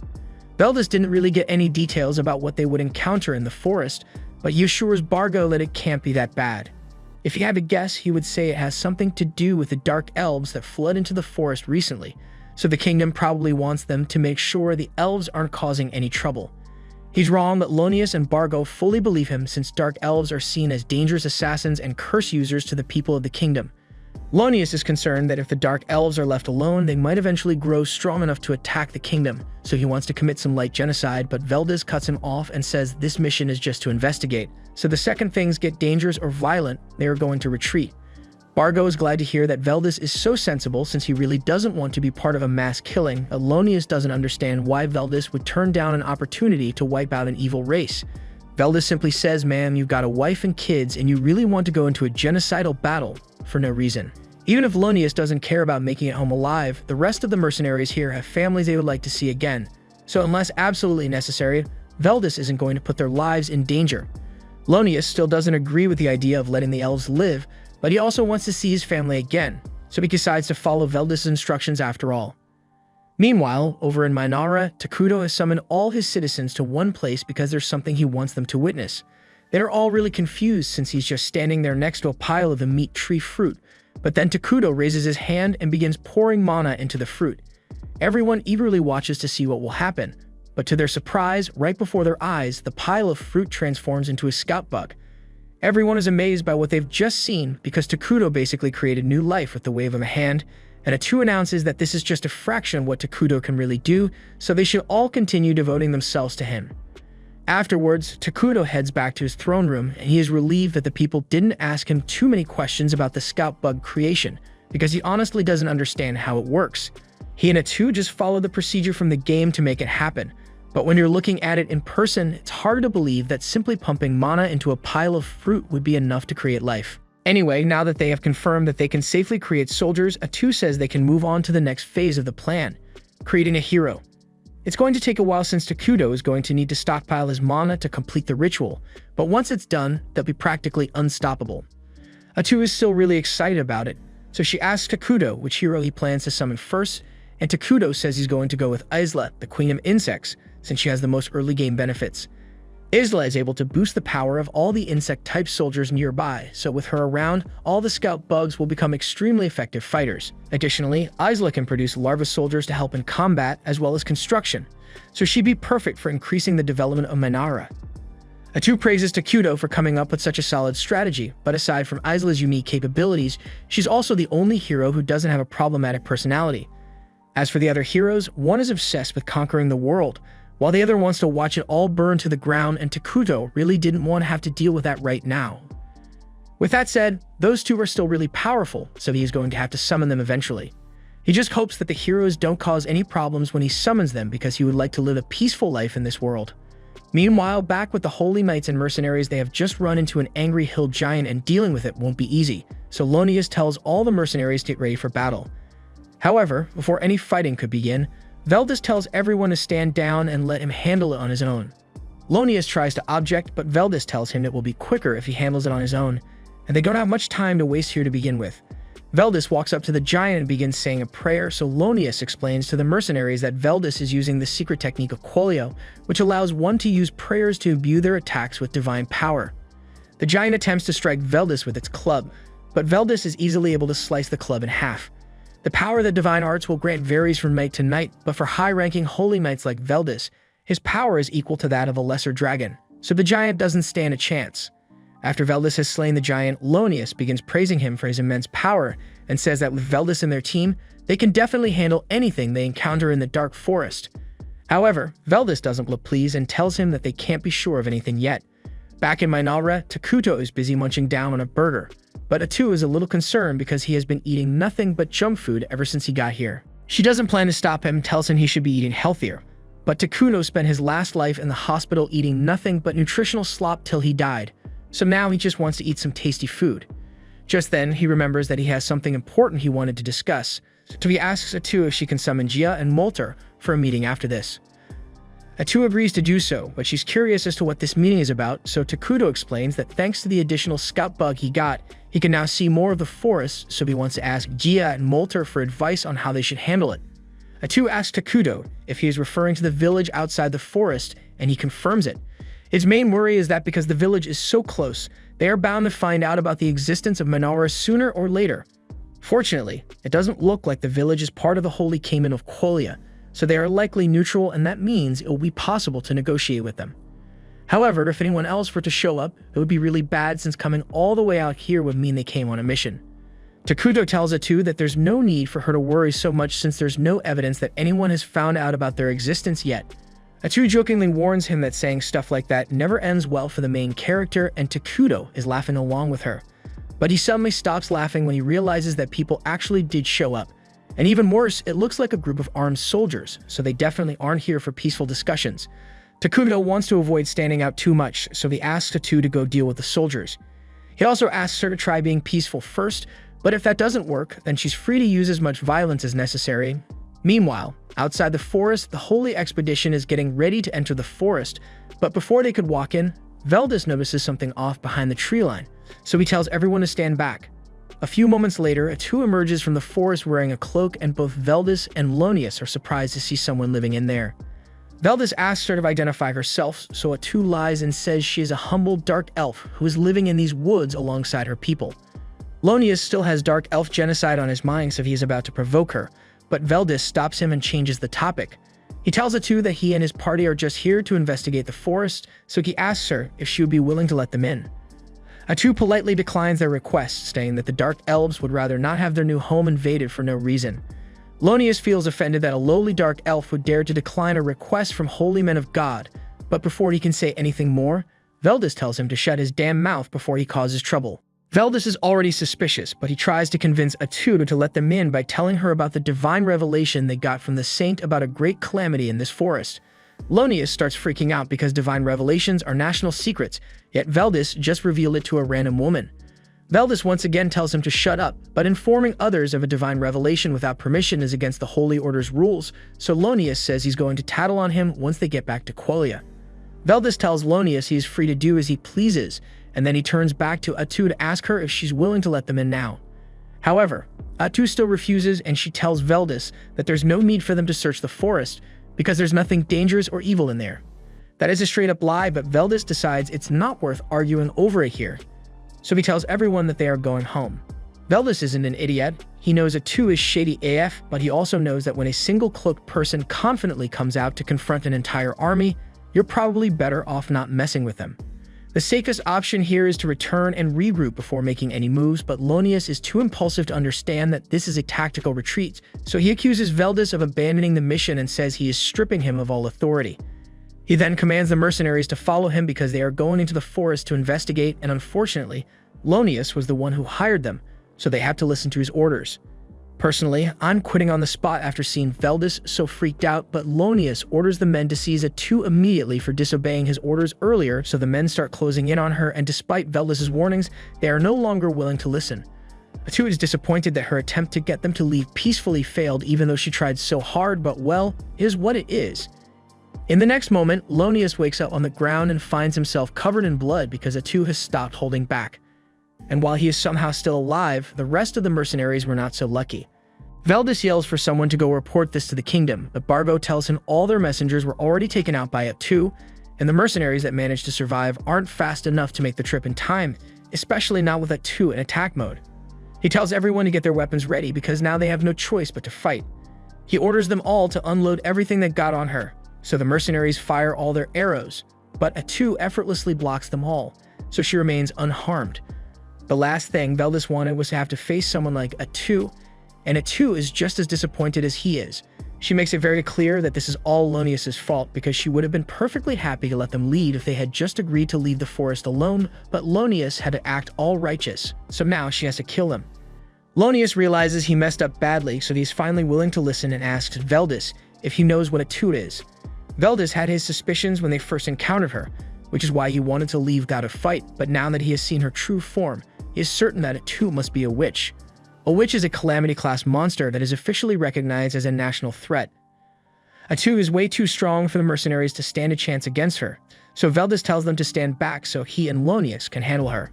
Veldis didn't really get any details about what they would encounter in the forest, but he assures Bargo that it can't be that bad. If he had to guess, he would say it has something to do with the dark elves that flood into the forest recently, so the kingdom probably wants them to make sure the elves aren't causing any trouble. He's wrong that Lonius and Bargo fully believe him since dark elves are seen as dangerous assassins and curse users to the people of the kingdom. Lonius is concerned that if the dark elves are left alone, they might eventually grow strong enough to attack the kingdom, so he wants to commit some light genocide, but Veldis cuts him off and says this mission is just to investigate, so the second things get dangerous or violent, they are going to retreat. Bargo is glad to hear that Veldis is so sensible since he really doesn't want to be part of a mass killing. Lonius doesn't understand why Veldis would turn down an opportunity to wipe out an evil race. Veldis simply says, "Ma'am, you've got a wife and kids and you really want to go into a genocidal battle for no reason." Even if Lonius doesn't care about making it home alive, the rest of the mercenaries here have families they would like to see again. So unless absolutely necessary, Veldis isn't going to put their lives in danger. Lonius still doesn't agree with the idea of letting the elves live, but he also wants to see his family again, so he decides to follow Veldis' instructions after all. Meanwhile, over in Minara, Takuto has summoned all his citizens to one place because there's something he wants them to witness. They're all really confused since he's just standing there next to a pile of the meat tree fruit, but then Takuto raises his hand and begins pouring mana into the fruit. Everyone eagerly watches to see what will happen, but to their surprise, right before their eyes, the pile of fruit transforms into a scout bug. Everyone is amazed by what they've just seen because Takuto basically created new life with the wave of a hand, and A2 announces that this is just a fraction of what Takuto can really do, so they should all continue devoting themselves to him. Afterwards, Takuto heads back to his throne room, and he is relieved that the people didn't ask him too many questions about the scout bug creation, because he honestly doesn't understand how it works. He and A2 just follow the procedure from the game to make it happen. But when you're looking at it in person, it's hard to believe that simply pumping mana into a pile of fruit would be enough to create life. Anyway, now that they have confirmed that they can safely create soldiers, A2 says they can move on to the next phase of the plan, creating a hero. It's going to take a while since Takuto is going to need to stockpile his mana to complete the ritual, but once it's done, they'll be practically unstoppable. A2 is still really excited about it, so she asks Takuto which hero he plans to summon first, and Takuto says he's going to go with Isla, the queen of insects, since she has the most early game benefits. Isla is able to boost the power of all the insect-type soldiers nearby, so with her around, all the scout bugs will become extremely effective fighters. Additionally, Isla can produce larva soldiers to help in combat as well as construction, so she'd be perfect for increasing the development of Minara. A2 praises Takuto for coming up with such a solid strategy, but aside from Isla's unique capabilities, she's also the only hero who doesn't have a problematic personality. As for the other heroes, one is obsessed with conquering the world, while the other wants to watch it all burn to the ground, and Takuto really didn't want to have to deal with that right now. With that said, those two are still really powerful, so he is going to have to summon them eventually. He just hopes that the heroes don't cause any problems when he summons them because he would like to live a peaceful life in this world. Meanwhile, back with the Holy Knights and mercenaries, they have just run into an angry hill giant and dealing with it won't be easy, so Lonius tells all the mercenaries to get ready for battle. However, before any fighting could begin, Veldis tells everyone to stand down and let him handle it on his own. Lonius tries to object, but Veldis tells him it will be quicker if he handles it on his own, and they don't have much time to waste here to begin with. Veldis walks up to the giant and begins saying a prayer, so Lonius explains to the mercenaries that Veldis is using the secret technique of Quolio, which allows one to use prayers to imbue their attacks with divine power. The giant attempts to strike Veldis with its club, but Veldis is easily able to slice the club in half. The power that divine arts will grant varies from knight to knight, but for high-ranking holy knights like Veldis, his power is equal to that of a lesser dragon, so the giant doesn't stand a chance. After Veldis has slain the giant, Lonius begins praising him for his immense power and says that with Veldis and their team, they can definitely handle anything they encounter in the dark forest. However, Veldis doesn't look pleased and tells him that they can't be sure of anything yet. Back in Mainara, Takuto is busy munching down on a burger, but Atu is a little concerned because he has been eating nothing but junk food ever since he got here. She doesn't plan to stop him, tells him he should be eating healthier, but Takuto spent his last life in the hospital eating nothing but nutritional slop till he died, so now he just wants to eat some tasty food. Just then, he remembers that he has something important he wanted to discuss, so he asks Atu if she can summon Jia and Molter for a meeting after this. Atu agrees to do so, but she's curious as to what this meeting is about, so Takuto explains that thanks to the additional scout bug he got, he can now see more of the forest, so he wants to ask Jia and Molter for advice on how they should handle it. Atu asks Takuto if he is referring to the village outside the forest, and he confirms it. His main worry is that because the village is so close, they are bound to find out about the existence of Mainara sooner or later. Fortunately, it doesn't look like the village is part of the Holy Kingdom of Qualia, so they are likely neutral, and that means it will be possible to negotiate with them. However, if anyone else were to show up, it would be really bad since coming all the way out here would mean they came on a mission. Takuto tells Atu that there's no need for her to worry so much since there's no evidence that anyone has found out about their existence yet. Atu jokingly warns him that saying stuff like that never ends well for the main character, and Takuto is laughing along with her. But he suddenly stops laughing when he realizes that people actually did show up. And even worse, it looks like a group of armed soldiers, so they definitely aren't here for peaceful discussions. Takuto wants to avoid standing out too much, so he asks Atu to go deal with the soldiers. He also asks her to try being peaceful first, but if that doesn't work, then she's free to use as much violence as necessary. Meanwhile, outside the forest, the Holy Expedition is getting ready to enter the forest, but before they could walk in, Veldis notices something off behind the tree line, so he tells everyone to stand back. A few moments later, Atu emerges from the forest wearing a cloak, and both Veldis and Lonius are surprised to see someone living in there. Veldis asks her to identify herself, so Atu lies and says she is a humble dark elf who is living in these woods alongside her people. Lonius still has dark elf genocide on his mind, so he is about to provoke her, but Veldis stops him and changes the topic. He tells Atu that he and his party are just here to investigate the forest, so he asks her if she would be willing to let them in. Atu politely declines their request, saying that the Dark Elves would rather not have their new home invaded for no reason. Lonius feels offended that a lowly Dark Elf would dare to decline a request from holy men of God, but before he can say anything more, Veldis tells him to shut his damn mouth before he causes trouble. Veldis is already suspicious, but he tries to convince Atu to let them in by telling her about the divine revelation they got from the saint about a great calamity in this forest. Lonius starts freaking out because divine revelations are national secrets, yet Veldis just revealed it to a random woman. Veldis once again tells him to shut up, but informing others of a divine revelation without permission is against the Holy Order's rules, so Lonius says he's going to tattle on him once they get back to Qualia. Veldis tells Lonius he is free to do as he pleases, and then he turns back to Atu to ask her if she's willing to let them in now. However, Atu still refuses, and she tells Veldis that there's no need for them to search the forest, because there's nothing dangerous or evil in there. That is a straight-up lie, but Veldis decides it's not worth arguing over it here, so he tells everyone that they are going home. Veldis isn't an idiot. He knows Atu is shady AF, but he also knows that when a single cloaked person confidently comes out to confront an entire army, you're probably better off not messing with them. The safest option here is to return and regroup before making any moves, but Lonius is too impulsive to understand that this is a tactical retreat, so he accuses Veldis of abandoning the mission and says he is stripping him of all authority. He then commands the mercenaries to follow him because they are going into the forest to investigate, and unfortunately, Lonius was the one who hired them, so they have to listen to his orders. Personally, I'm quitting on the spot after seeing Veldis so freaked out, but Lonius orders the men to seize Atu immediately for disobeying his orders earlier, so the men start closing in on her, and despite Veldis' warnings, they are no longer willing to listen. Atu is disappointed that her attempt to get them to leave peacefully failed even though she tried so hard, but well, it is what it is. In the next moment, Lonius wakes up on the ground and finds himself covered in blood because Atu has stopped holding back. And while he is somehow still alive, the rest of the mercenaries were not so lucky. Veldis yells for someone to go report this to the kingdom, but Barbo tells him all their messengers were already taken out by Atu, and the mercenaries that managed to survive aren't fast enough to make the trip in time, especially not with Atu in attack mode. He tells everyone to get their weapons ready because now they have no choice but to fight. He orders them all to unload everything that got on her, so the mercenaries fire all their arrows, but Atu effortlessly blocks them all, so she remains unharmed. The last thing Veldis wanted was to have to face someone like Atu, and Atu is just as disappointed as he is. She makes it very clear that this is all Lonius's fault because she would have been perfectly happy to let them leave if they had just agreed to leave the forest alone, but Lonius had to act all righteous, so now she has to kill them. Lonius realizes he messed up badly, so he's finally willing to listen and asks Veldis if he knows what a toot is. Veldis had his suspicions when they first encountered her, which is why he wanted to leave God of Fight, but now that he has seen her true form, he is certain that a toot must be a witch. A witch is a Calamity-class monster that is officially recognized as a national threat. A toot is way too strong for the mercenaries to stand a chance against her, so Veldis tells them to stand back so he and Lonius can handle her.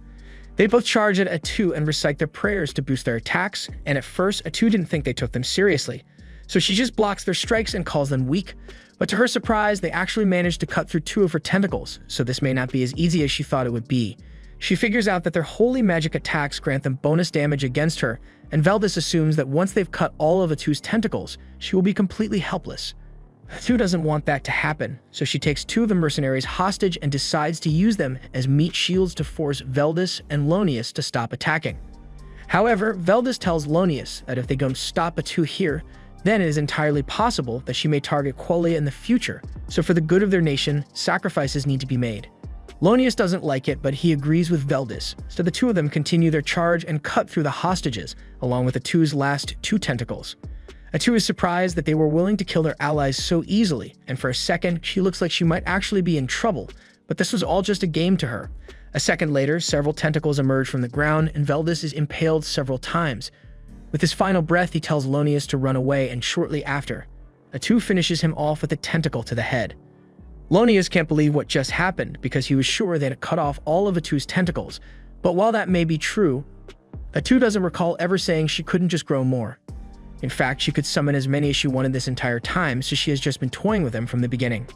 They both charge at Atu and recite their prayers to boost their attacks, and at first, Atu didn't think they took them seriously, so she just blocks their strikes and calls them weak, but to her surprise, they actually managed to cut through 2 of her tentacles, so this may not be as easy as she thought it would be. She figures out that their holy magic attacks grant them bonus damage against her, and Veldis assumes that once they've cut all of Atu's tentacles, she will be completely helpless. Atu doesn't want that to happen, so she takes 2 of the mercenaries hostage and decides to use them as meat shields to force Veldis and Lonius to stop attacking. However, Veldis tells Lonius that if they don't stop Atu here, then it is entirely possible that she may target Qualia in the future, so for the good of their nation, sacrifices need to be made. Lonius doesn't like it, but he agrees with Veldis, so the 2 of them continue their charge and cut through the hostages, along with Atu's last 2 tentacles. Atu is surprised that they were willing to kill their allies so easily, and for a second, she looks like she might actually be in trouble, but this was all just a game to her. A second later, several tentacles emerge from the ground, and Veldis is impaled several times. With his final breath, he tells Lonius to run away, and shortly after, Atu finishes him off with a tentacle to the head. Lonius can't believe what just happened because he was sure they had cut off all of Atu's tentacles, but while that may be true, Atu doesn't recall ever saying she couldn't just grow more. In fact, she could summon as many as she wanted this entire time, so she has just been toying with them from the beginning.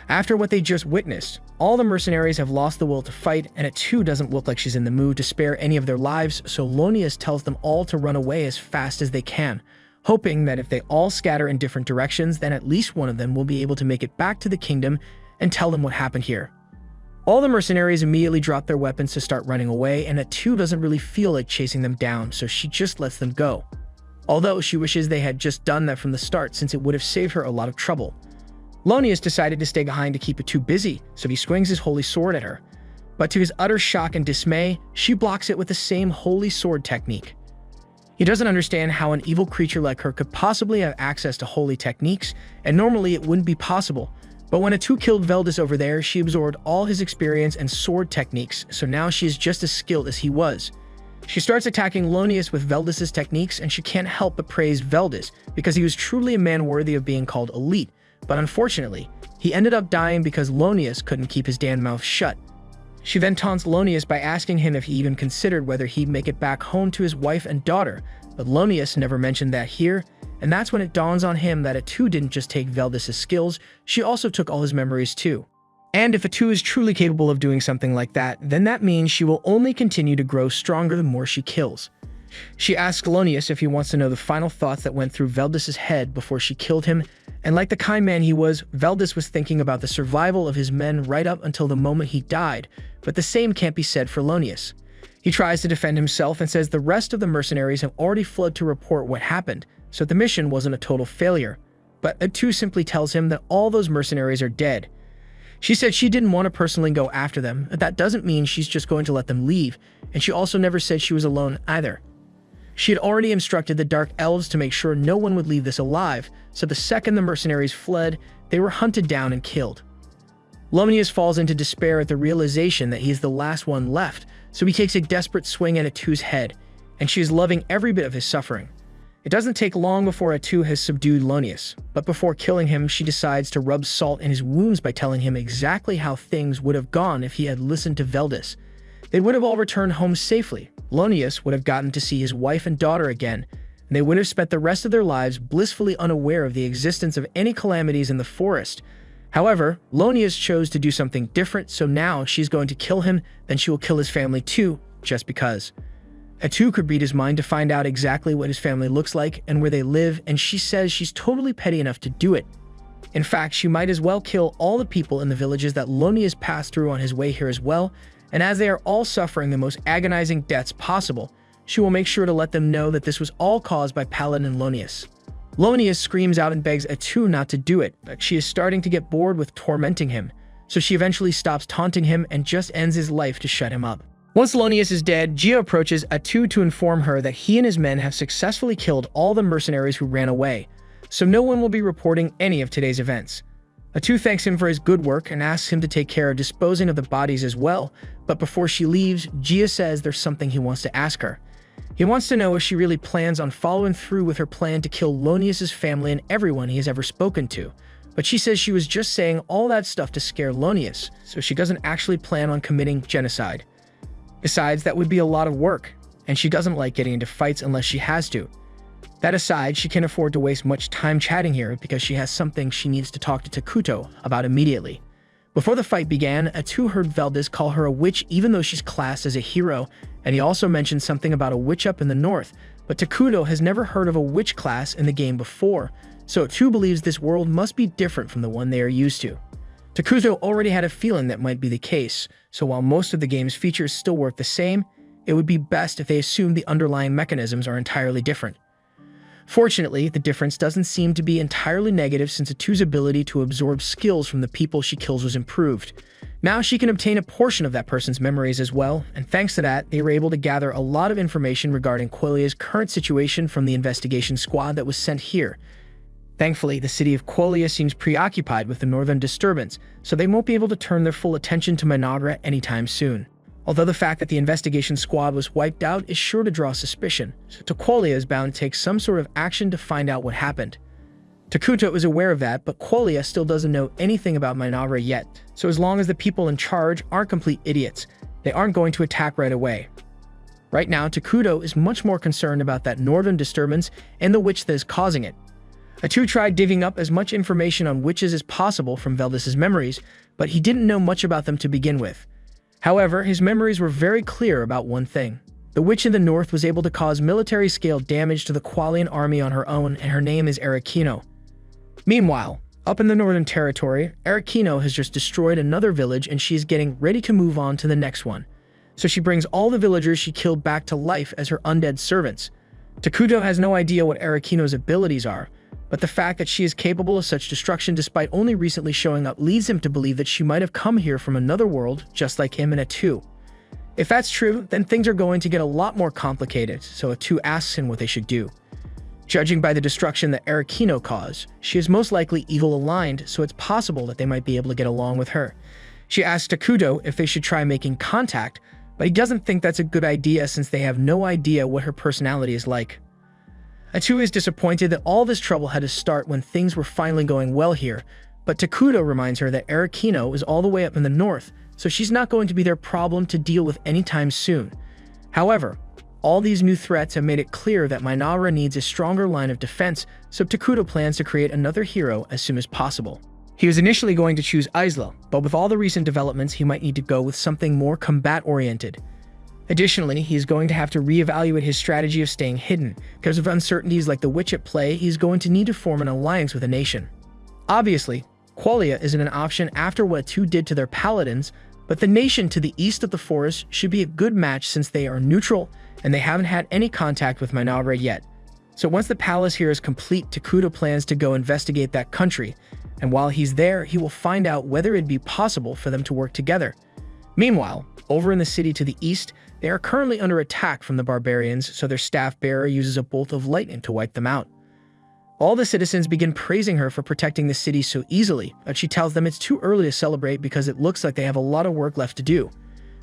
After what they just witnessed, all the mercenaries have lost the will to fight, and Atu doesn't look like she's in the mood to spare any of their lives, so Lonius tells them all to run away as fast as they can, hoping that if they all scatter in different directions, then at least one of them will be able to make it back to the kingdom and tell them what happened here. All the mercenaries immediately drop their weapons to start running away, and Atu doesn't really feel like chasing them down, so she just lets them go. Although she wishes they had just done that from the start since it would have saved her a lot of trouble. Lonius decided to stay behind to keep Atu busy, so he swings his holy sword at her. But to his utter shock and dismay, she blocks it with the same holy sword technique. He doesn't understand how an evil creature like her could possibly have access to holy techniques, and normally it wouldn't be possible. But when Atu killed Veldis over there, she absorbed all his experience and sword techniques, so now she is just as skilled as he was. She starts attacking Lonius with Veldis' techniques, and she can't help but praise Veldis because he was truly a man worthy of being called elite, but unfortunately, he ended up dying because Lonius couldn't keep his damn mouth shut. She then taunts Lonius by asking him if he even considered whether he'd make it back home to his wife and daughter, but Lonius never mentioned that here, and that's when it dawns on him that Atu didn't just take Veldis' skills, she also took all his memories too. And if Atu is truly capable of doing something like that, then that means she will only continue to grow stronger the more she kills. She asks Lonius if he wants to know the final thoughts that went through Veldis' head before she killed him, and like the kind man he was, Veldis was thinking about the survival of his men right up until the moment he died, but the same can't be said for Lonius. He tries to defend himself and says the rest of the mercenaries have already fled to report what happened, so the mission wasn't a total failure. But Atu simply tells him that all those mercenaries are dead. She said she didn't want to personally go after them, but that doesn't mean she's just going to let them leave, and she also never said she was alone either. She had already instructed the Dark Elves to make sure no one would leave this alive, so the second the mercenaries fled, they were hunted down and killed. Lonius falls into despair at the realization that he is the last one left, so he takes a desperate swing at Atu's head, and she is loving every bit of his suffering. It doesn't take long before Atu has subdued Lonius, but before killing him, she decides to rub salt in his wounds by telling him exactly how things would have gone if he had listened to Veldis. They would have all returned home safely. Lonius would have gotten to see his wife and daughter again, and they would have spent the rest of their lives blissfully unaware of the existence of any calamities in the forest. However, Lonius chose to do something different, so now she's going to kill him, then she will kill his family too, just because. Atu could read his mind to find out exactly what his family looks like and where they live, and she says she's totally petty enough to do it. In fact, she might as well kill all the people in the villages that Lonius passed through on his way here as well, and as they are all suffering the most agonizing deaths possible, she will make sure to let them know that this was all caused by Paladin Lonius. Lonius screams out and begs Atu not to do it, but she is starting to get bored with tormenting him, so she eventually stops taunting him and just ends his life to shut him up. Once Lonius is dead, Gio approaches Atu to inform her that he and his men have successfully killed all the mercenaries who ran away, so no one will be reporting any of today's events. Atu thanks him for his good work and asks him to take care of disposing of the bodies as well, but before she leaves, Gia says there's something he wants to ask her. He wants to know if she really plans on following through with her plan to kill Lonius's family and everyone he has ever spoken to, but she says she was just saying all that stuff to scare Lonius, so she doesn't actually plan on committing genocide. Besides, that would be a lot of work, and she doesn't like getting into fights unless she has to. That aside, she can't afford to waste much time chatting here because she has something she needs to talk to Takuto about immediately. Before the fight began, Atu heard Valdez call her a witch even though she's classed as a hero, and he also mentioned something about a witch up in the north, but Takuto has never heard of a witch class in the game before, so Atu believes this world must be different from the one they are used to. Takuto already had a feeling that might be the case, so while most of the game's features still work the same, it would be best if they assume the underlying mechanisms are entirely different. Fortunately, the difference doesn't seem to be entirely negative since Atu's ability to absorb skills from the people she kills was improved. Now she can obtain a portion of that person's memories as well, and thanks to that, they were able to gather a lot of information regarding Quelia's current situation from the investigation squad that was sent here. Thankfully, the city of Quelia seems preoccupied with the northern disturbance, so they won't be able to turn their full attention to Minagra anytime soon. Although the fact that the investigation squad was wiped out is sure to draw suspicion, so Quelia is bound to take some sort of action to find out what happened. Takuto is aware of that, but Quelia still doesn't know anything about Minagra yet, so as long as the people in charge aren't complete idiots, they aren't going to attack right away. Right now, Takuto is much more concerned about that northern disturbance and the witch that is causing it. Atu tried divvying up as much information on witches as possible from Valdez's memories, but he didn't know much about them to begin with. However, his memories were very clear about one thing. The witch in the north was able to cause military-scale damage to the Qualian army on her own, and her name is Arikino. Meanwhile, up in the Northern Territory, Arikino has just destroyed another village and she is getting ready to move on to the next one. So she brings all the villagers she killed back to life as her undead servants. Takuto has no idea what Arikino's abilities are, but the fact that she is capable of such destruction despite only recently showing up leads him to believe that she might have come here from another world, just like him and Atu. If that's true, then things are going to get a lot more complicated, so Atu asks him what they should do. Judging by the destruction that Arikino caused, she is most likely evil-aligned, so it's possible that they might be able to get along with her. She asks Takuto if they should try making contact, but he doesn't think that's a good idea since they have no idea what her personality is like. Atu is disappointed that all this trouble had to start when things were finally going well here, but Takuto reminds her that Arikino is all the way up in the north, so she's not going to be their problem to deal with anytime soon. However, all these new threats have made it clear that Minagra needs a stronger line of defense, so Takuto plans to create another hero as soon as possible. He was initially going to choose Isla, but with all the recent developments, he might need to go with something more combat-oriented. Additionally, he's going to have to reevaluate his strategy of staying hidden. Because of uncertainties like the witch at play, he's going to need to form an alliance with a nation. Obviously, Qualia isn't an option after what Atu did to their paladins, but the nation to the east of the forest should be a good match since they are neutral and they haven't had any contact with Minagra yet. So once the palace here is complete, Takuto plans to go investigate that country, and while he's there, he will find out whether it'd be possible for them to work together. Meanwhile, over in the city to the east, they are currently under attack from the barbarians, so their staff bearer uses a bolt of lightning to wipe them out. All the citizens begin praising her for protecting the city so easily, but she tells them it's too early to celebrate because it looks like they have a lot of work left to do.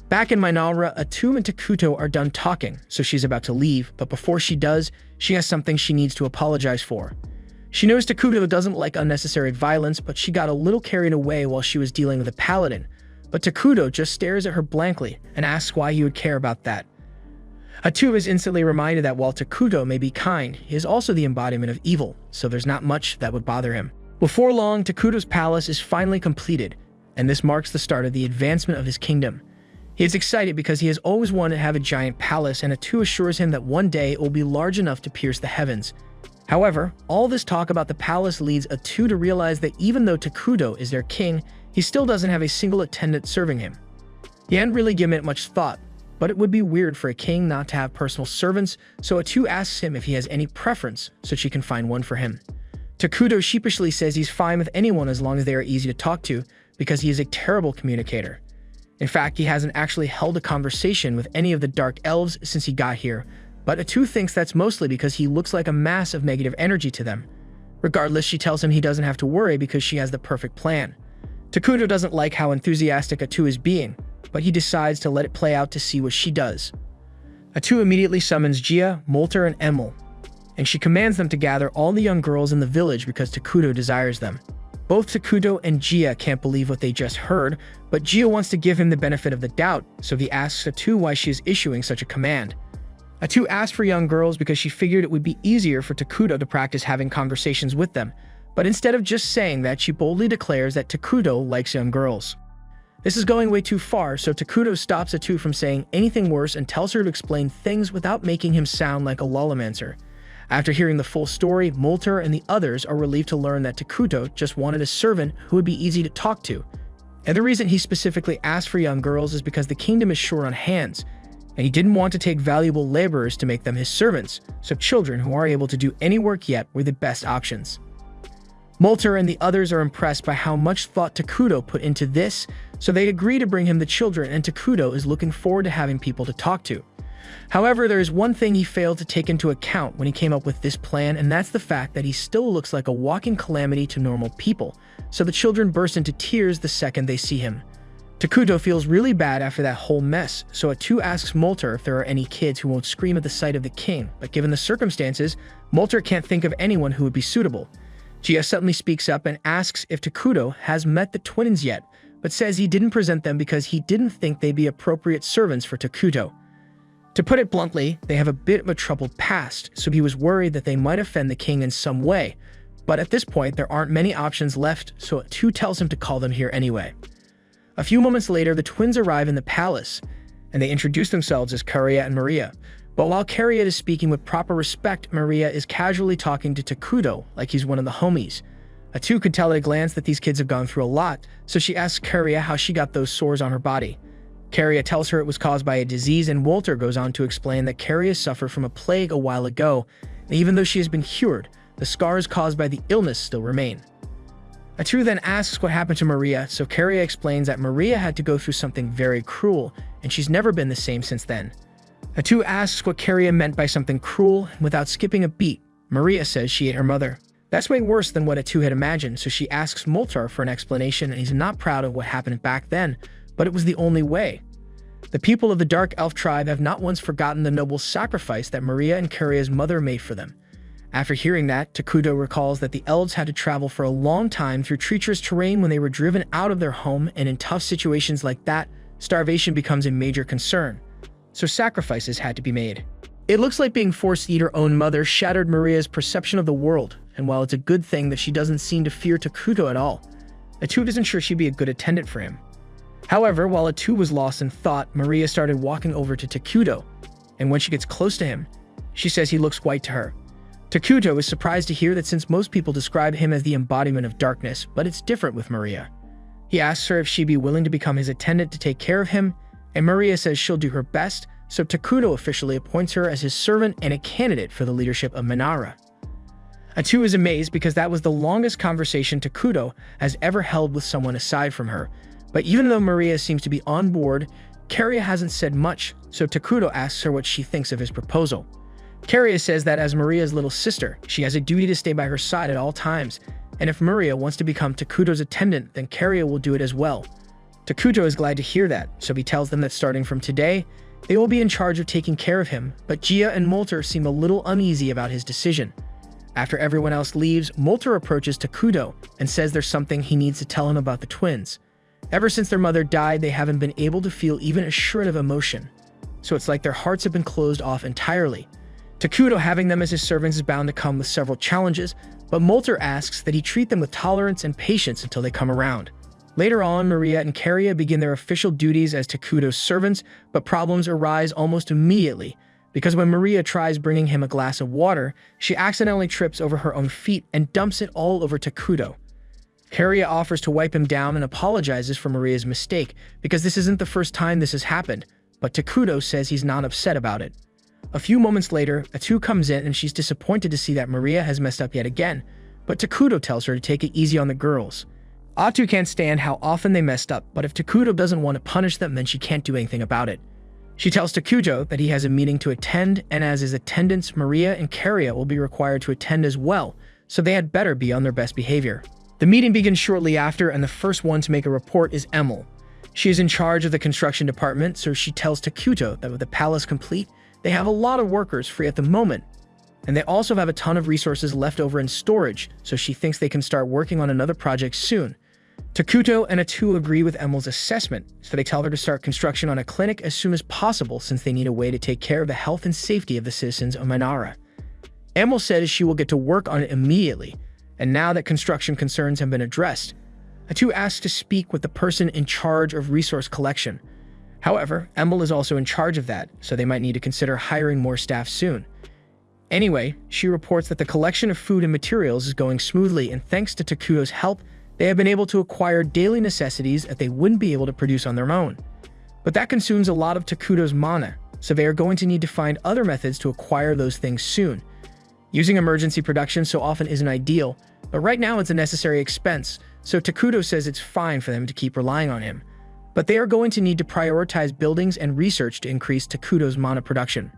Back in Minagra, Atu and Takuto are done talking, so she's about to leave, but before she does, she has something she needs to apologize for. She knows Takuto doesn't like unnecessary violence, but she got a little carried away while she was dealing with a paladin. But Takuto just stares at her blankly and asks why he would care about that. Atu is instantly reminded that while Takuto may be kind, he is also the embodiment of evil, so there's not much that would bother him. Before long, Takuto's palace is finally completed, and this marks the start of the advancement of his kingdom. He is excited because he has always wanted to have a giant palace, and Atu assures him that one day it will be large enough to pierce the heavens. However, all this talk about the palace leads Atu to realize that even though Takuto is their king, he still doesn't have a single attendant serving him. He hadn't really given it much thought, but it would be weird for a king not to have personal servants, so Atu asks him if he has any preference so she can find one for him. Takuto sheepishly says he's fine with anyone as long as they are easy to talk to, because he is a terrible communicator. In fact, he hasn't actually held a conversation with any of the dark elves since he got here, but Atu thinks that's mostly because he looks like a mass of negative energy to them. Regardless, she tells him he doesn't have to worry because she has the perfect plan. Takuto doesn't like how enthusiastic Atu is being, but he decides to let it play out to see what she does. Atu immediately summons Gia, Molter, and Emil, and she commands them to gather all the young girls in the village because Takuto desires them. Both Takuto and Gia can't believe what they just heard, but Gia wants to give him the benefit of the doubt, so he asks Atu why she is issuing such a command. Atu asked for young girls because she figured it would be easier for Takuto to practice having conversations with them, but instead of just saying that, she boldly declares that Takuto likes young girls. This is going way too far, so Takuto stops Atu from saying anything worse and tells her to explain things without making him sound like a lullamancer. After hearing the full story, Molter and the others are relieved to learn that Takuto just wanted a servant who would be easy to talk to. And the reason he specifically asked for young girls is because the kingdom is short on hands, and he didn't want to take valuable laborers to make them his servants, so children who aren't able to do any work yet were the best options. Molter and the others are impressed by how much thought Takuto put into this, so they agree to bring him the children, and Takuto is looking forward to having people to talk to. However, there is one thing he failed to take into account when he came up with this plan, and that's the fact that he still looks like a walking calamity to normal people, so the children burst into tears the second they see him. Takuto feels really bad after that whole mess, so Atu asks Molter if there are any kids who won't scream at the sight of the king, but given the circumstances, Molter can't think of anyone who would be suitable. Gia suddenly speaks up and asks if Takuto has met the twins yet, but says he didn't present them because he didn't think they'd be appropriate servants for Takuto. To put it bluntly, they have a bit of a troubled past, so he was worried that they might offend the king in some way, but at this point there aren't many options left, so Atu tells him to call them here anyway. A few moments later, the twins arrive in the palace, and they introduce themselves as Karia and Maria. But while Karia is speaking with proper respect, Maria is casually talking to Takuto like he's one of the homies. Atu could tell at a glance that these kids have gone through a lot, so she asks Karia how she got those sores on her body. Karia tells her it was caused by a disease, and Molter goes on to explain that Karia suffered from a plague a while ago, and even though she has been cured, the scars caused by the illness still remain. Atu then asks what happened to Maria, so Karia explains that Maria had to go through something very cruel, and she's never been the same since then. Atu asks what Karia meant by something cruel, and without skipping a beat, Maria says she ate her mother. That's way worse than what Atu had imagined, so she asks Molter for an explanation, and he's not proud of what happened back then, but it was the only way. The people of the Dark Elf tribe have not once forgotten the noble sacrifice that Maria and Karia's mother made for them. After hearing that, Takuto recalls that the elves had to travel for a long time through treacherous terrain when they were driven out of their home, and in tough situations like that, starvation becomes a major concern. So sacrifices had to be made. It looks like being forced to eat her own mother shattered Maria's perception of the world, and while it's a good thing that she doesn't seem to fear Takuto at all, Atu isn't sure she'd be a good attendant for him. However, while Atu was lost in thought, Maria started walking over to Takuto, and when she gets close to him, she says he looks white to her. Takuto is surprised to hear that since most people describe him as the embodiment of darkness, but it's different with Maria. He asks her if she'd be willing to become his attendant to take care of him, and Maria says she'll do her best, so Takuto officially appoints her as his servant and a candidate for the leadership of Minara. Atu is amazed because that was the longest conversation Takuto has ever held with someone aside from her, but even though Maria seems to be on board, Karia hasn't said much, so Takuto asks her what she thinks of his proposal. Karia says that as Maria's little sister, she has a duty to stay by her side at all times, and if Maria wants to become Takuto's attendant, then Karia will do it as well. Takuto is glad to hear that, so he tells them that starting from today, they will be in charge of taking care of him, but Gia and Molter seem a little uneasy about his decision. After everyone else leaves, Molter approaches Takuto and says there's something he needs to tell him about the twins. Ever since their mother died, they haven't been able to feel even a shred of emotion, so it's like their hearts have been closed off entirely. Takuto having them as his servants is bound to come with several challenges, but Molter asks that he treat them with tolerance and patience until they come around. Later on, Maria and Karia begin their official duties as Takuto's servants, but problems arise almost immediately, because when Maria tries bringing him a glass of water, she accidentally trips over her own feet and dumps it all over Takuto. Karia offers to wipe him down and apologizes for Maria's mistake, because this isn't the first time this has happened, but Takuto says he's not upset about it. A few moments later, Atu comes in and she's disappointed to see that Maria has messed up yet again, but Takuto tells her to take it easy on the girls. Atu can't stand how often they messed up, but if Takuto doesn't want to punish them, then she can't do anything about it. She tells Takuto that he has a meeting to attend, and as his attendants, Maria and Karia will be required to attend as well, so they had better be on their best behavior. The meeting begins shortly after, and the first one to make a report is Emil. She is in charge of the construction department, so she tells Takuto that with the palace complete, they have a lot of workers free at the moment, and they also have a ton of resources left over in storage, so she thinks they can start working on another project soon. Takuto and Atu agree with Emil's assessment, so they tell her to start construction on a clinic as soon as possible since they need a way to take care of the health and safety of the citizens of Minara. Emil says she will get to work on it immediately, and now that construction concerns have been addressed, Atu asks to speak with the person in charge of resource collection. However, Emil is also in charge of that, so they might need to consider hiring more staff soon. Anyway, she reports that the collection of food and materials is going smoothly, and thanks to Takuto's help, they have been able to acquire daily necessities that they wouldn't be able to produce on their own. But that consumes a lot of Takuto's mana, so they are going to need to find other methods to acquire those things soon. Using emergency production so often isn't ideal, but right now it's a necessary expense, so Takuto says it's fine for them to keep relying on him. But they are going to need to prioritize buildings and research to increase Takuto's mana production.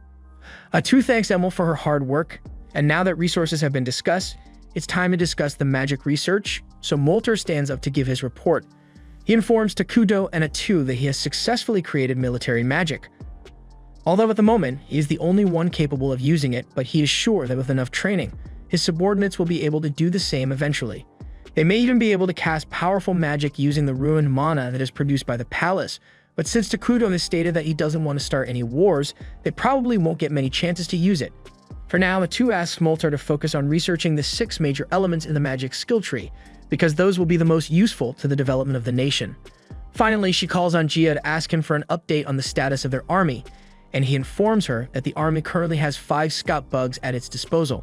Atu thanks Emil for her hard work, and now that resources have been discussed, it's time to discuss the magic research, so Molter stands up to give his report. He informs Takuto and Atu that he has successfully created military magic. Although at the moment, he is the only one capable of using it, but he is sure that with enough training, his subordinates will be able to do the same eventually. They may even be able to cast powerful magic using the ruined mana that is produced by the palace, but since Takuto has stated that he doesn't want to start any wars, they probably won't get many chances to use it. For now, Atu asks Molter to focus on researching the 6 major elements in the magic skill tree, because those will be the most useful to the development of the nation. Finally, she calls on Gia to ask him for an update on the status of their army, and he informs her that the army currently has 5 scout bugs at its disposal.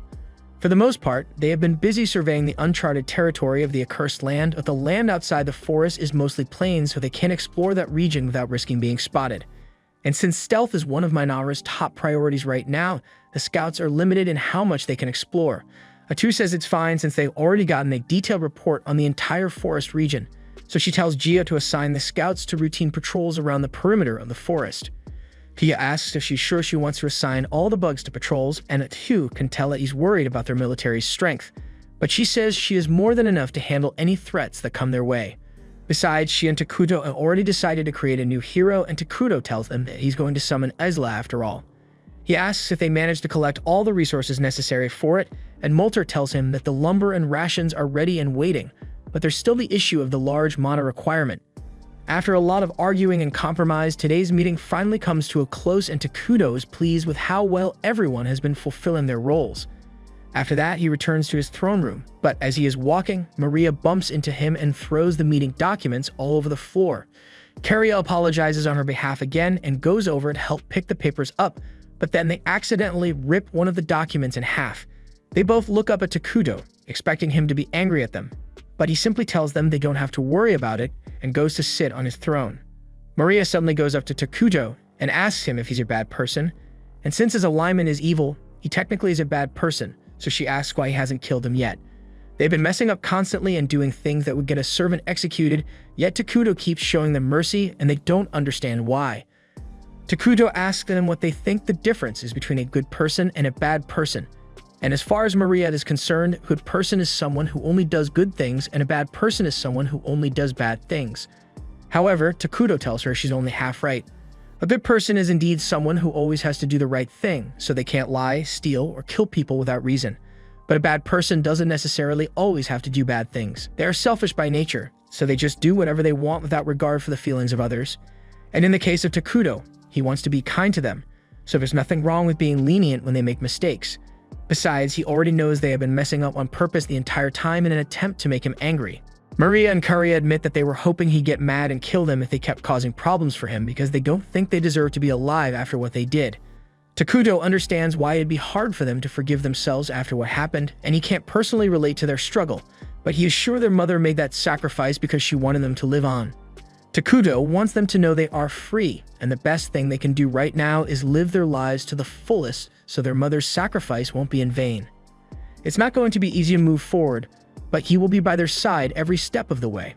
For the most part, they have been busy surveying the uncharted territory of the accursed land, but the land outside the forest is mostly plains, so they can't explore that region without risking being spotted. And since stealth is one of Minara's top priorities right now, the scouts are limited in how much they can explore. Atu says it's fine since they've already gotten a detailed report on the entire forest region, so she tells Gia to assign the scouts to routine patrols around the perimeter of the forest. Gia asks if she's sure she wants to assign all the bugs to patrols, and Atu can tell that he's worried about their military strength, but she says she is more than enough to handle any threats that come their way. Besides, she and Takuto have already decided to create a new hero, and Takuto tells them that he's going to summon Ezla after all. He asks if they managed to collect all the resources necessary for it, and Molter tells him that the lumber and rations are ready and waiting, but there's still the issue of the large mana requirement. After a lot of arguing and compromise, today's meeting finally comes to a close, and Takuto is pleased with how well everyone has been fulfilling their roles. After that, he returns to his throne room, but as he is walking, Maria bumps into him and throws the meeting documents all over the floor. Karia apologizes on her behalf again and goes over to help pick the papers up, but then they accidentally rip one of the documents in half. They both look up at Takuto, expecting him to be angry at them, but he simply tells them they don't have to worry about it and goes to sit on his throne. Maria suddenly goes up to Takuto and asks him if he's a bad person, and since his alignment is evil, he technically is a bad person, so she asks why he hasn't killed him yet. They've been messing up constantly and doing things that would get a servant executed, yet Takuto keeps showing them mercy and they don't understand why. Takuto asks them what they think the difference is between a good person and a bad person. And as far as Maria is concerned, a good person is someone who only does good things and a bad person is someone who only does bad things. However, Takuto tells her she's only half right. A good person is indeed someone who always has to do the right thing, so they can't lie, steal, or kill people without reason. But a bad person doesn't necessarily always have to do bad things. They are selfish by nature, so they just do whatever they want without regard for the feelings of others. And in the case of Takuto, he wants to be kind to them, so there's nothing wrong with being lenient when they make mistakes. Besides, he already knows they have been messing up on purpose the entire time in an attempt to make him angry. Maria and Karia admit that they were hoping he'd get mad and kill them if they kept causing problems for him because they don't think they deserve to be alive after what they did. Takuto understands why it'd be hard for them to forgive themselves after what happened, and he can't personally relate to their struggle, but he is sure their mother made that sacrifice because she wanted them to live on. Takuto wants them to know they are free, and the best thing they can do right now is live their lives to the fullest so their mother's sacrifice won't be in vain. It's not going to be easy to move forward, but he will be by their side every step of the way.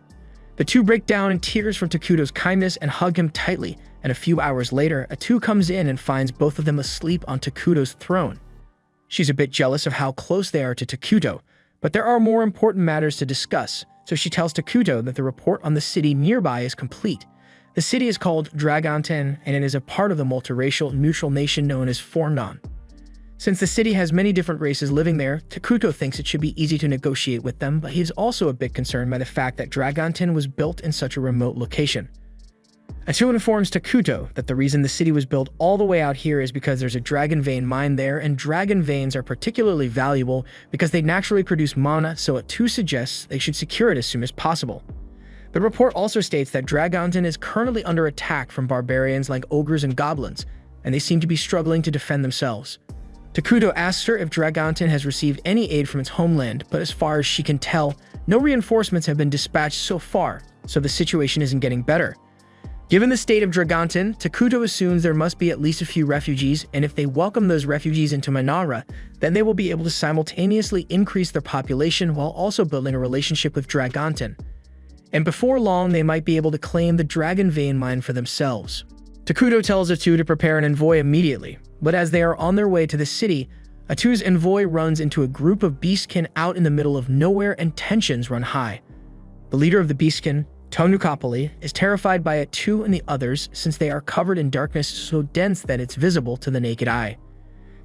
The two break down in tears from Takuto's kindness and hug him tightly, and a few hours later, Atu comes in and finds both of them asleep on Takuto's throne. She's a bit jealous of how close they are to Takuto, but there are more important matters to discuss, so she tells Takuto that the report on the city nearby is complete. The city is called Dragonten, and it is a part of the multiracial neutral nation known as Forndon. Since the city has many different races living there, Takuto thinks it should be easy to negotiate with them, but he is also a bit concerned by the fact that Dragonten was built in such a remote location. Atu informs Takuto that the reason the city was built all the way out here is because there's a dragon vein mine there, and dragon veins are particularly valuable because they naturally produce mana, so Atu suggests they should secure it as soon as possible. The report also states that Dragonten is currently under attack from barbarians like ogres and goblins, and they seem to be struggling to defend themselves. Takuto asks her if Dragonten has received any aid from its homeland, but as far as she can tell, no reinforcements have been dispatched so far, so the situation isn't getting better. Given the state of Dragonten, Takuto assumes there must be at least a few refugees, and if they welcome those refugees into Manara, then they will be able to simultaneously increase their population while also building a relationship with Dragonten. And before long, they might be able to claim the Dragon Vein mine for themselves. Takuto tells Atu to prepare an envoy immediately, but as they are on their way to the city, Atu's envoy runs into a group of beastkin out in the middle of nowhere and tensions run high. The leader of the beastkin, Tonukapali, is terrified by Atu and the others since they are covered in darkness so dense that it's visible to the naked eye.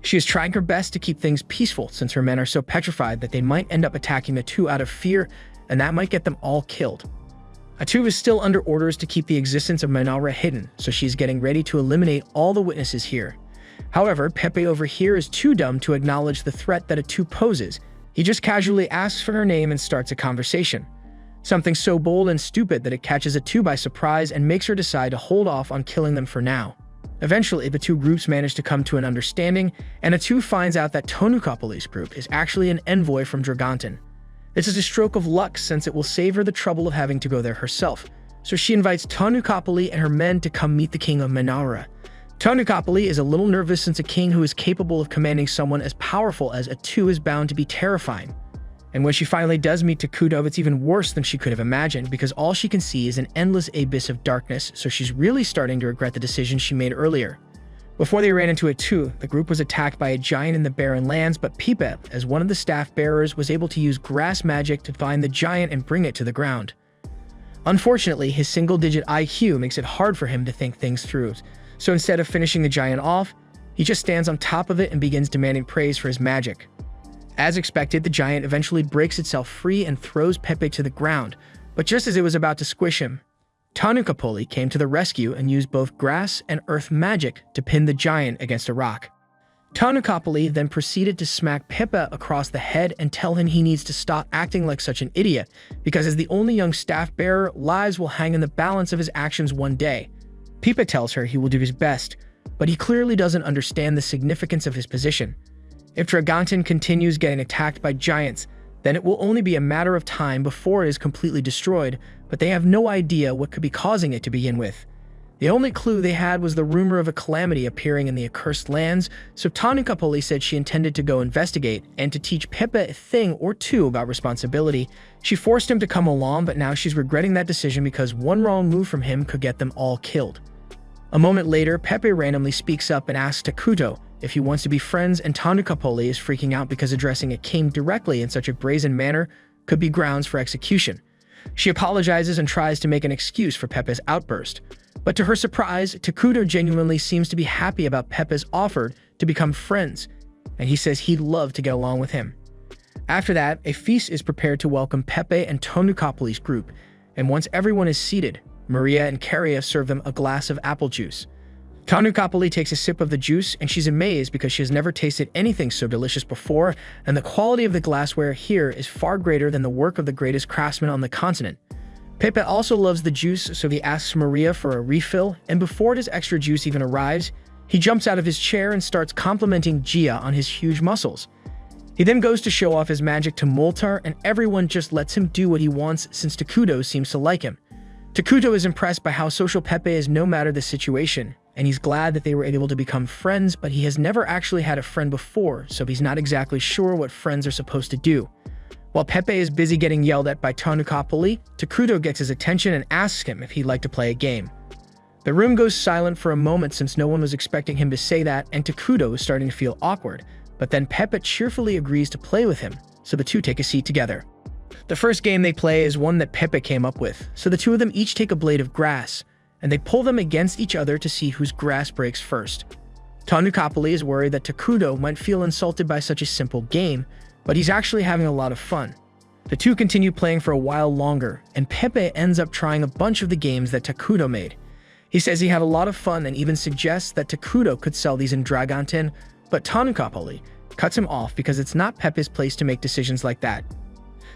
She is trying her best to keep things peaceful since her men are so petrified that they might end up attacking Atu out of fear, and that might get them all killed. Atu is still under orders to keep the existence of Manara hidden, so she is getting ready to eliminate all the witnesses here. However, Pepe over here is too dumb to acknowledge the threat that Atu poses. He just casually asks for her name and starts a conversation. Something so bold and stupid that it catches Atu by surprise and makes her decide to hold off on killing them for now. Eventually, the two groups manage to come to an understanding, and Atu finds out that Tonukapali's group is actually an envoy from Dragonten. This is a stroke of luck since it will save her the trouble of having to go there herself, so she invites Tonukapali and her men to come meet the king of Manara. Tonukapali is a little nervous since a king who is capable of commanding someone as powerful as Atu is bound to be terrifying. And when she finally does meet Takuto, it's even worse than she could have imagined because all she can see is an endless abyss of darkness, so she's really starting to regret the decision she made earlier. Before they ran into Atu, the group was attacked by a giant in the barren lands, but Pipe, as one of the staff bearers, was able to use grass magic to find the giant and bring it to the ground. Unfortunately, his single-digit IQ makes it hard for him to think things through, so instead of finishing the giant off, he just stands on top of it and begins demanding praise for his magic. As expected, the giant eventually breaks itself free and throws Pepe to the ground, but just as it was about to squish him, Tonukapali came to the rescue and used both grass and earth magic to pin the giant against a rock. Tonukapali then proceeded to smack Pepe across the head and tell him he needs to stop acting like such an idiot, because as the only young staff bearer, lives will hang in the balance of his actions one day. Pepe tells her he will do his best, but he clearly doesn't understand the significance of his position. If Dragonten continues getting attacked by giants, then it will only be a matter of time before it is completely destroyed, but they have no idea what could be causing it to begin with. The only clue they had was the rumor of a calamity appearing in the accursed lands, so Tonukapali said she intended to go investigate, and to teach Pepe a thing or two about responsibility. She forced him to come along, but now she's regretting that decision because one wrong move from him could get them all killed. A moment later, Pepe randomly speaks up and asks Takuto if he wants to be friends, and Tonukapali is freaking out because addressing a king directly in such a brazen manner could be grounds for execution. She apologizes and tries to make an excuse for Pepe's outburst. But to her surprise, Takuto genuinely seems to be happy about Pepe's offer to become friends, and he says he'd love to get along with him. After that, a feast is prepared to welcome Pepe and Tonukapali's group, and once everyone is seated, Maria and Karia serve them a glass of apple juice. Tonukapali takes a sip of the juice, and she's amazed because she has never tasted anything so delicious before, and the quality of the glassware here is far greater than the work of the greatest craftsmen on the continent. Pepe also loves the juice, so he asks Maria for a refill, and before his extra juice even arrives, he jumps out of his chair and starts complimenting Gia on his huge muscles. He then goes to show off his magic to Moltar, and everyone just lets him do what he wants since Takuto seems to like him. Takuto is impressed by how social Pepe is no matter the situation, and he's glad that they were able to become friends, but he has never actually had a friend before, so he's not exactly sure what friends are supposed to do. While Pepe is busy getting yelled at by Tanukapoli, Takuto gets his attention and asks him if he'd like to play a game. The room goes silent for a moment since no one was expecting him to say that, and Takuto is starting to feel awkward, but then Pepe cheerfully agrees to play with him, so the two take a seat together. The first game they play is one that Pepe came up with, so the two of them each take a blade of grass, and they pull them against each other to see whose grass breaks first. Tanukapoli is worried that Takuto might feel insulted by such a simple game, but he's actually having a lot of fun. The two continue playing for a while longer, and Pepe ends up trying a bunch of the games that Takuto made. He says he had a lot of fun and even suggests that Takuto could sell these in Dragonten, but Tanukapoli cuts him off because it's not Pepe's place to make decisions like that.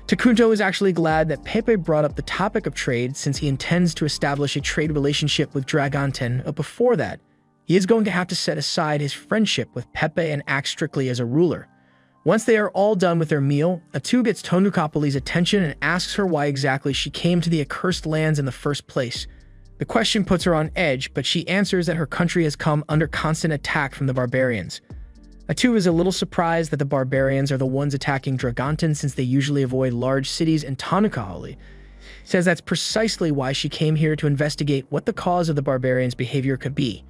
Takuto is actually glad that Pepe brought up the topic of trade since he intends to establish a trade relationship with Dragonten, but before that, he is going to have to set aside his friendship with Pepe and act strictly as a ruler. Once they are all done with their meal, Atu gets Tanukapoli's attention and asks her why exactly she came to the accursed lands in the first place. The question puts her on edge, but she answers that her country has come under constant attack from the barbarians. Atu is a little surprised that the barbarians are the ones attacking Dragonten since they usually avoid large cities, and Tanukapoli says that's precisely why she came here to investigate what the cause of the barbarians' behavior could be.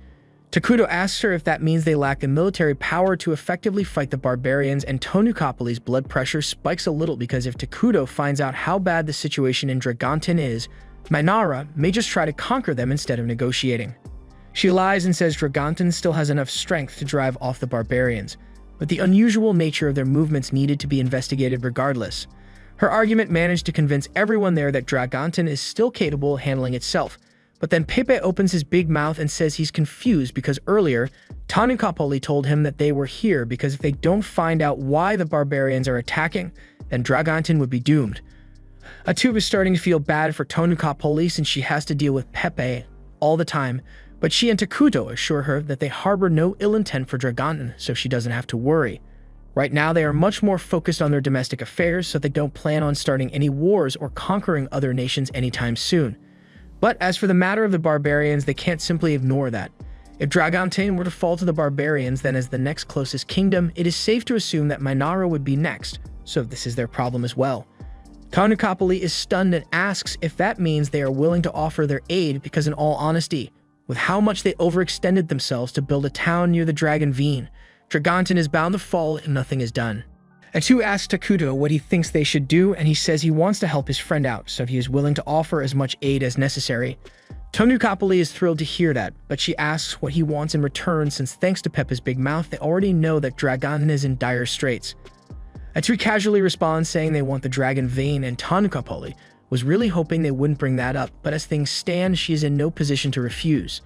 Takuto asks her if that means they lack the military power to effectively fight the barbarians, and Tanukapoli's blood pressure spikes a little because if Takuto finds out how bad the situation in Dragonten is, Mainara may just try to conquer them instead of negotiating. She lies and says Dragonten still has enough strength to drive off the barbarians, but the unusual nature of their movements needed to be investigated regardless. Her argument managed to convince everyone there that Dragonten is still capable of handling itself, but then Pepe opens his big mouth and says he's confused because earlier, Tanukapoli told him that they were here because if they don't find out why the barbarians are attacking, then Dragonten would be doomed. Atu is starting to feel bad for Tanukapoli since she has to deal with Pepe all the time, but she and Takuto assure her that they harbor no ill intent for Dragonten, so she doesn't have to worry. Right now, they are much more focused on their domestic affairs, so they don't plan on starting any wars or conquering other nations anytime soon. But as for the matter of the barbarians, they can't simply ignore that. If Dragonten were to fall to the barbarians, then as the next closest kingdom, it is safe to assume that Mainara would be next, so this is their problem as well. Tanukapoli is stunned and asks if that means they are willing to offer their aid because in all honesty, with how much they overextended themselves to build a town near the Dragon Veen, Dragonten is bound to fall if nothing is done. Atu asks Takuto what he thinks they should do, and he says he wants to help his friend out, so he is willing to offer as much aid as necessary. Tanukapoli is thrilled to hear that, but she asks what he wants in return since thanks to Pepe's big mouth, they already know that Dragonten is in dire straits. Atu casually responds saying they want the Dragon Vein, and Tanukapoli was really hoping they wouldn't bring that up, but as things stand, she is in no position to refuse.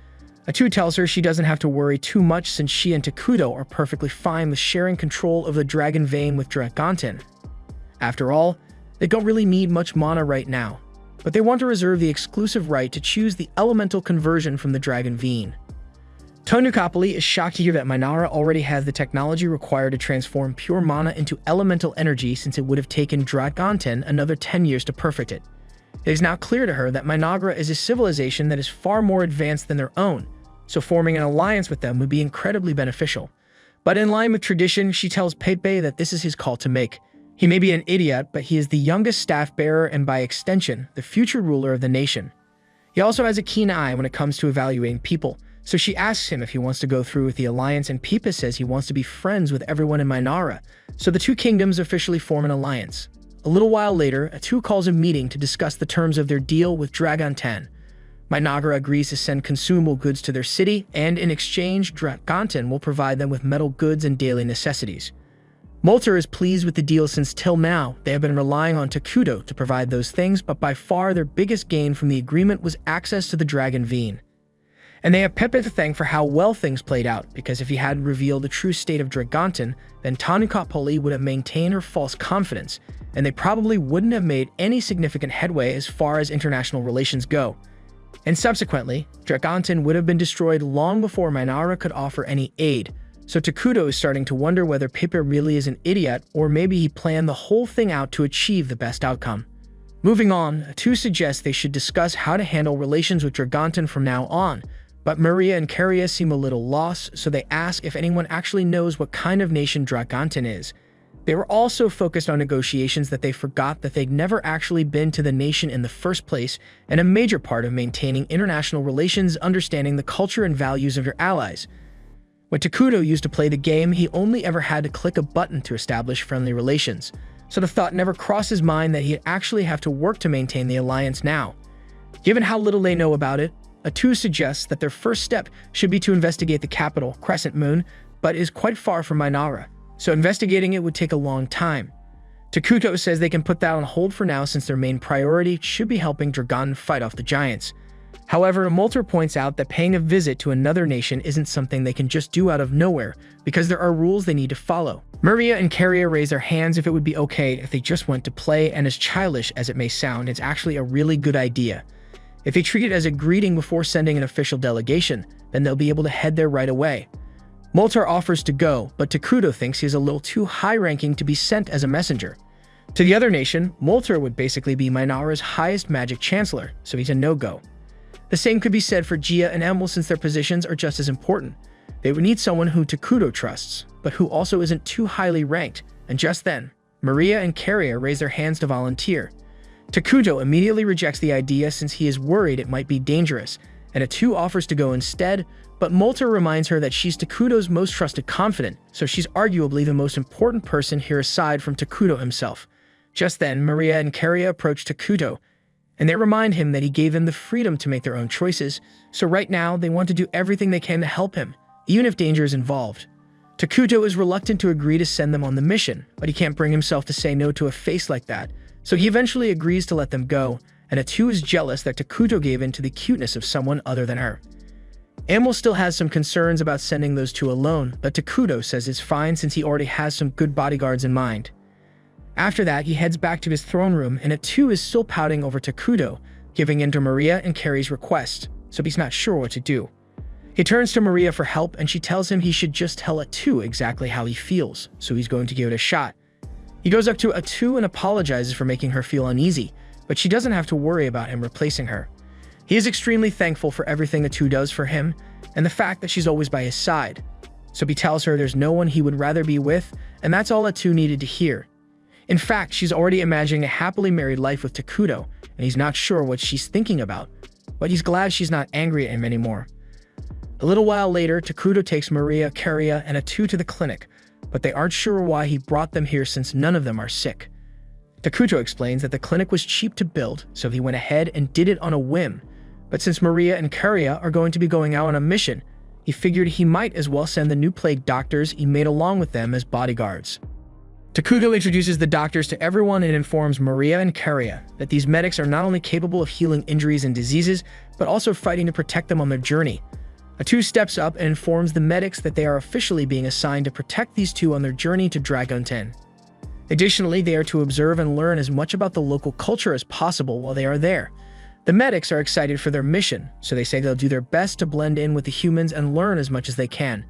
Atu tells her she doesn't have to worry too much since she and Takuto are perfectly fine with sharing control of the Dragon Vein with Dragonten. After all, they don't really need much mana right now, but they want to reserve the exclusive right to choose the elemental conversion from the Dragon Vein. Tanukapoli is shocked to hear that Mainara already has the technology required to transform pure mana into elemental energy since it would have taken Dragonten another 10 years to perfect it. It is now clear to her that Mainara is a civilization that is far more advanced than their own, so forming an alliance with them would be incredibly beneficial. But in line with tradition, she tells Pepe that this is his call to make. He may be an idiot, but he is the youngest staff bearer and by extension, the future ruler of the nation. He also has a keen eye when it comes to evaluating people, so she asks him if he wants to go through with the alliance, and Pepe says he wants to be friends with everyone in Mainara, so the two kingdoms officially form an alliance. A little while later, Atu calls a meeting to discuss the terms of their deal with Dragonten. Mainara agrees to send consumable goods to their city, and in exchange, Dragonten will provide them with metal goods and daily necessities. Molter is pleased with the deal since till now, they have been relying on Takuto to provide those things, but by far their biggest gain from the agreement was access to the Dragon Vein. And they have Pepe to thank for how well things played out, because if he hadn't revealed the true state of Dragonten, then Tanukapoli would have maintained her false confidence, and they probably wouldn't have made any significant headway as far as international relations go. And subsequently, Dragonten would have been destroyed long before Mainara could offer any aid, so Takuto is starting to wonder whether Pepe really is an idiot, or maybe he planned the whole thing out to achieve the best outcome. Moving on, Atu suggests they should discuss how to handle relations with Dragonton from now on, but Maria and Karia seem a little lost, so they ask if anyone actually knows what kind of nation Dragonton is. They were also focused on negotiations that they forgot that they'd never actually been to the nation in the first place, and a major part of maintaining international relations is understanding the culture and values of your allies. When Takuto used to play the game, he only ever had to click a button to establish friendly relations, so the thought never crossed his mind that he'd actually have to work to maintain the alliance now. Given how little they know about it, Atu suggests that their first step should be to investigate the capital, Crescent Moon, but is quite far from Minara, so investigating it would take a long time. Takuto says they can put that on hold for now since their main priority should be helping Dragon fight off the giants. However, Molter points out that paying a visit to another nation isn't something they can just do out of nowhere, because there are rules they need to follow. Maria and Karia raise their hands if it would be okay if they just went to play, and as childish as it may sound, it's actually a really good idea. If they treat it as a greeting before sending an official delegation, then they'll be able to head there right away. Molter offers to go, but Takuto thinks he's a little too high-ranking to be sent as a messenger. To the other nation, Molter would basically be Minara's highest magic chancellor, so he's a no-go. The same could be said for Gia and Emil since their positions are just as important. They would need someone who Takuto trusts, but who also isn't too highly ranked, and just then, Maria and Karia raise their hands to volunteer. Takuto immediately rejects the idea since he is worried it might be dangerous, and Atu offers to go instead, but Molter reminds her that she's Takuto's most trusted confidant, so she's arguably the most important person here aside from Takuto himself. Just then, Maria and Karia approach Takuto, and they remind him that he gave them the freedom to make their own choices, so right now they want to do everything they can to help him, even if danger is involved. Takuto is reluctant to agree to send them on the mission, but he can't bring himself to say no to a face like that, so he eventually agrees to let them go, and Atu is jealous that Takuto gave in to the cuteness of someone other than her. Emil still has some concerns about sending those two alone, but Takuto says it's fine since he already has some good bodyguards in mind. After that, he heads back to his throne room, and Atu is still pouting over Takuto, giving in to Maria and Carrie's request, so he's not sure what to do. He turns to Maria for help, and she tells him he should just tell Atu exactly how he feels, so he's going to give it a shot. He goes up to Atu and apologizes for making her feel uneasy, but she doesn't have to worry about him replacing her. He is extremely thankful for everything Atu does for him, and the fact that she's always by his side. So he tells her there's no one he would rather be with, and that's all Atu needed to hear. In fact, she's already imagining a happily married life with Takuto, and he's not sure what she's thinking about, but he's glad she's not angry at him anymore. A little while later, Takuto takes Maria, Karia, and Atu to the clinic, but they aren't sure why he brought them here since none of them are sick. Takuto explains that the clinic was cheap to build, so he went ahead and did it on a whim, but since Maria and Karia are going to be going out on a mission, he figured he might as well send the new plague doctors he made along with them as bodyguards. Takuto introduces the doctors to everyone and informs Maria and Karia that these medics are not only capable of healing injuries and diseases, but also fighting to protect them on their journey. Atu steps up and informs the medics that they are officially being assigned to protect these two on their journey to Dragonton. Additionally, they are to observe and learn as much about the local culture as possible while they are there. The medics are excited for their mission, so they say they'll do their best to blend in with the humans and learn as much as they can.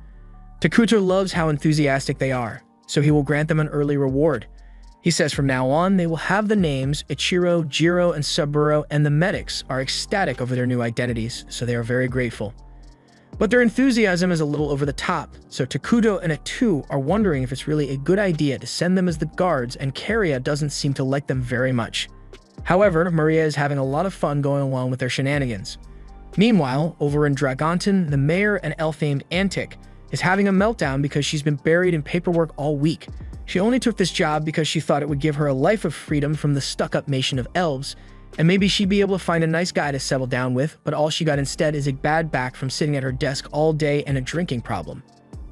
Takuto loves how enthusiastic they are, so he will grant them an early reward. He says from now on, they will have the names Ichiro, Jiro, and Saburo, and the medics are ecstatic over their new identities, so they are very grateful. But their enthusiasm is a little over the top, so Takuto and Atu are wondering if it's really a good idea to send them as the guards, and Karia doesn't seem to like them very much. However, Maria is having a lot of fun going along with their shenanigans. Meanwhile, over in Dragonton, the mayor and elf-named Antic is having a meltdown because she's been buried in paperwork all week. She only took this job because she thought it would give her a life of freedom from the stuck-up nation of elves, and maybe she'd be able to find a nice guy to settle down with, but all she got instead is a bad back from sitting at her desk all day and a drinking problem.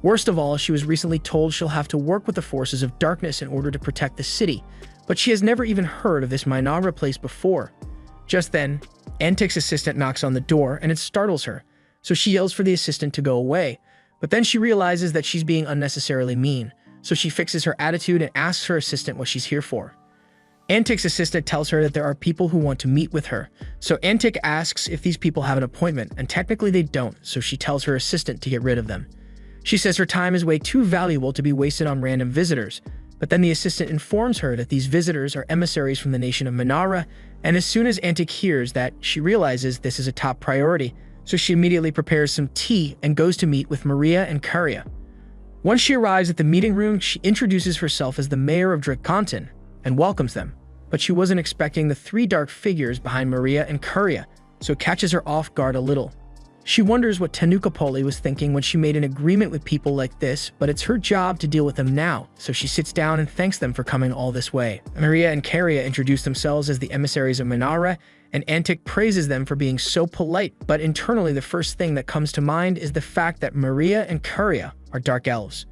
Worst of all, she was recently told she'll have to work with the forces of darkness in order to protect the city, but she has never even heard of this Minara place before. Just then, Antic's assistant knocks on the door, and it startles her, so she yells for the assistant to go away, but then she realizes that she's being unnecessarily mean, so she fixes her attitude and asks her assistant what she's here for. Antic's assistant tells her that there are people who want to meet with her, so Antic asks if these people have an appointment, and technically they don't, so she tells her assistant to get rid of them. She says her time is way too valuable to be wasted on random visitors, but then the assistant informs her that these visitors are emissaries from the nation of Minara, And as soon as Antic hears that, she realizes this is a top priority, so she immediately prepares some tea and goes to meet with Maria and Curia. Once she arrives at the meeting room, she introduces herself as the mayor of Dragonton and welcomes them. But she wasn't expecting the three dark figures behind Maria and Curia, so it catches her off guard a little. She wonders what Tenochtitlan was thinking when she made an agreement with people like this, but it's her job to deal with them now, so she sits down and thanks them for coming all this way. Maria and Curia introduce themselves as the emissaries of Minara, and Antic praises them for being so polite, but internally the first thing that comes to mind is the fact that Maria and Curia are dark elves.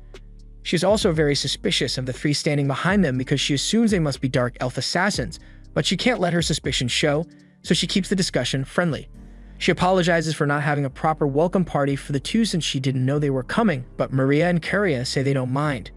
She is also very suspicious of the three standing behind them because she assumes they must be dark elf assassins, but she can't let her suspicion show, so she keeps the discussion friendly. She apologizes for not having a proper welcome party for the two since she didn't know they were coming, but Maria and Curia say they don't mind.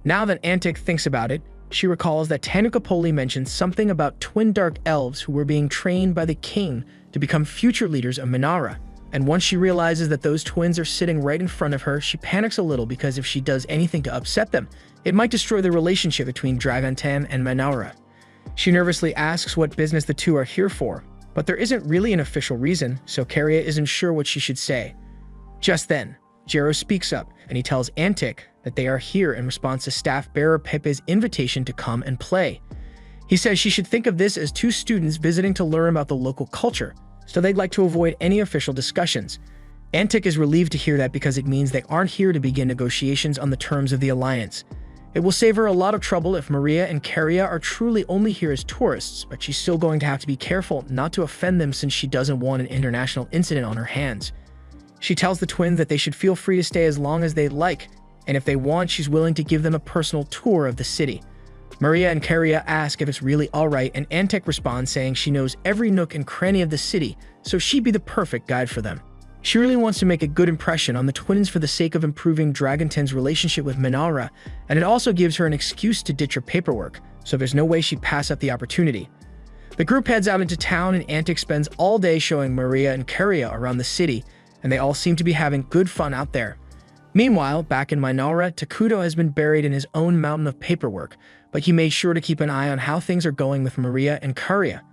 Now that Antic thinks about it, she recalls that Tenochtitlan mentioned something about twin dark elves who were being trained by the king to become future leaders of Minara. And once she realizes that those twins are sitting right in front of her, she panics a little because if she does anything to upset them, it might destroy the relationship between Dragonton and Minara. She nervously asks what business the two are here for, but there isn't really an official reason, so Curia isn't sure what she should say. Just then, Jero speaks up, and he tells Antic that they are here in response to staff bearer Pepe's invitation to come and play. He says she should think of this as two students visiting to learn about the local culture, so they'd like to avoid any official discussions. Antic is relieved to hear that because it means they aren't here to begin negotiations on the terms of the alliance. It will save her a lot of trouble if Maria and Curia are truly only here as tourists, but she's still going to have to be careful not to offend them since she doesn't want an international incident on her hands. She tells the twins that they should feel free to stay as long as they'd like, and if they want, she's willing to give them a personal tour of the city. Maria and Curia ask if it's really alright, and Antic responds saying she knows every nook and cranny of the city, so she'd be the perfect guide for them. She really wants to make a good impression on the twins for the sake of improving Dragonton's relationship with Minara, and it also gives her an excuse to ditch her paperwork, so there's no way she'd pass up the opportunity. The group heads out into town, and Antic spends all day showing Maria and Curia around the city, and they all seem to be having good fun out there. Meanwhile, back in Minara, Takuto has been buried in his own mountain of paperwork, but he made sure to keep an eye on how things are going with Maria and Curia.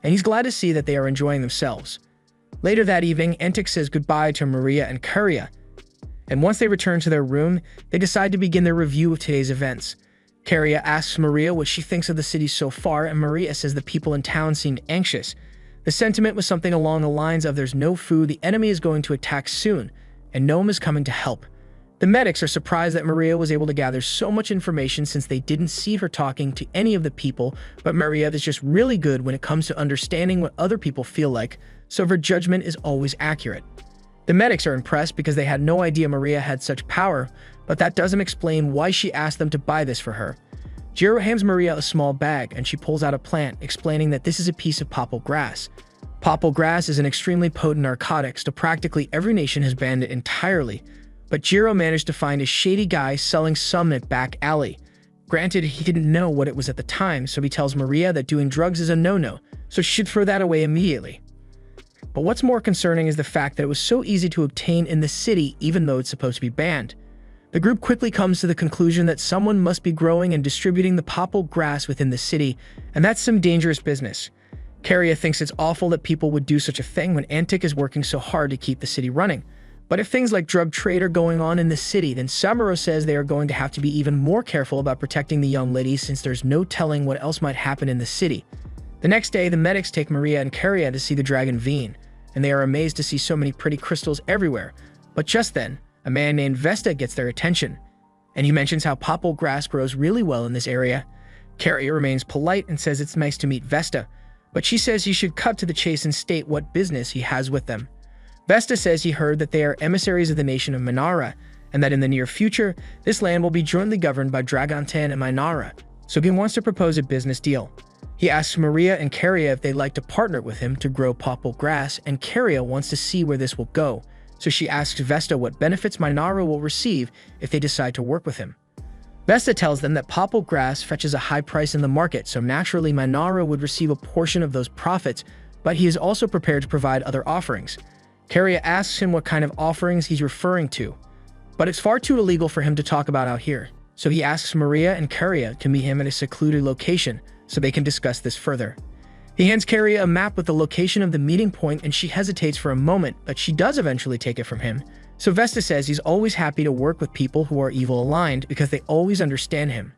And he's glad to see that they are enjoying themselves. Later that evening, Antic says goodbye to Maria and Curia, and once they return to their room, they decide to begin their review of today's events. Curia asks Maria what she thinks of the city so far, and Maria says the people in town seemed anxious. The sentiment was something along the lines of there's no food, the enemy is going to attack soon, and no one is coming to help. The medics are surprised that Maria was able to gather so much information since they didn't see her talking to any of the people, but Maria is just really good when it comes to understanding what other people feel like, so her judgment is always accurate. The medics are impressed because they had no idea Maria had such power, but that doesn't explain why she asked them to buy this for her. Jiro hands Maria a small bag, and she pulls out a plant, explaining that this is a piece of popple grass. Popple grass is an extremely potent narcotic, so practically every nation has banned it entirely, but Jiro managed to find a shady guy selling some in a back alley. Granted, he didn't know what it was at the time, so he tells Maria that doing drugs is a no-no, so she should throw that away immediately. But what's more concerning is the fact that it was so easy to obtain in the city even though it's supposed to be banned. The group quickly comes to the conclusion that someone must be growing and distributing the popple grass within the city, and that's some dangerous business. Curia thinks it's awful that people would do such a thing when Antic is working so hard to keep the city running. But if things like drug trade are going on in the city, then Samuro says they are going to have to be even more careful about protecting the young ladies since there's no telling what else might happen in the city. The next day, the medics take Maria and Curia to see the dragon Veen, and they are amazed to see so many pretty crystals everywhere. But just then, a man named Vesta gets their attention, and he mentions how popple grass grows really well in this area. Curia remains polite and says it's nice to meet Vesta, but she says he should cut to the chase and state what business he has with them. Vesta says he heard that they are emissaries of the nation of Minara, and that in the near future, this land will be jointly governed by Dragonton and Minara, so he wants to propose a business deal. He asks Maria and Curia if they'd like to partner with him to grow popple grass, and Curia wants to see where this will go, so she asks Vesta what benefits Minara will receive if they decide to work with him. Vesta tells them that popple grass fetches a high price in the market, so naturally Minara would receive a portion of those profits, but he is also prepared to provide other offerings. Curia asks him what kind of offerings he's referring to, but it's far too illegal for him to talk about out here, so he asks Maria and Curia to meet him at a secluded location so they can discuss this further. He hands Carria a map with the location of the meeting point, and she hesitates for a moment, but she does eventually take it from him. So Vesta says he's always happy to work with people who are evil aligned because they always understand him.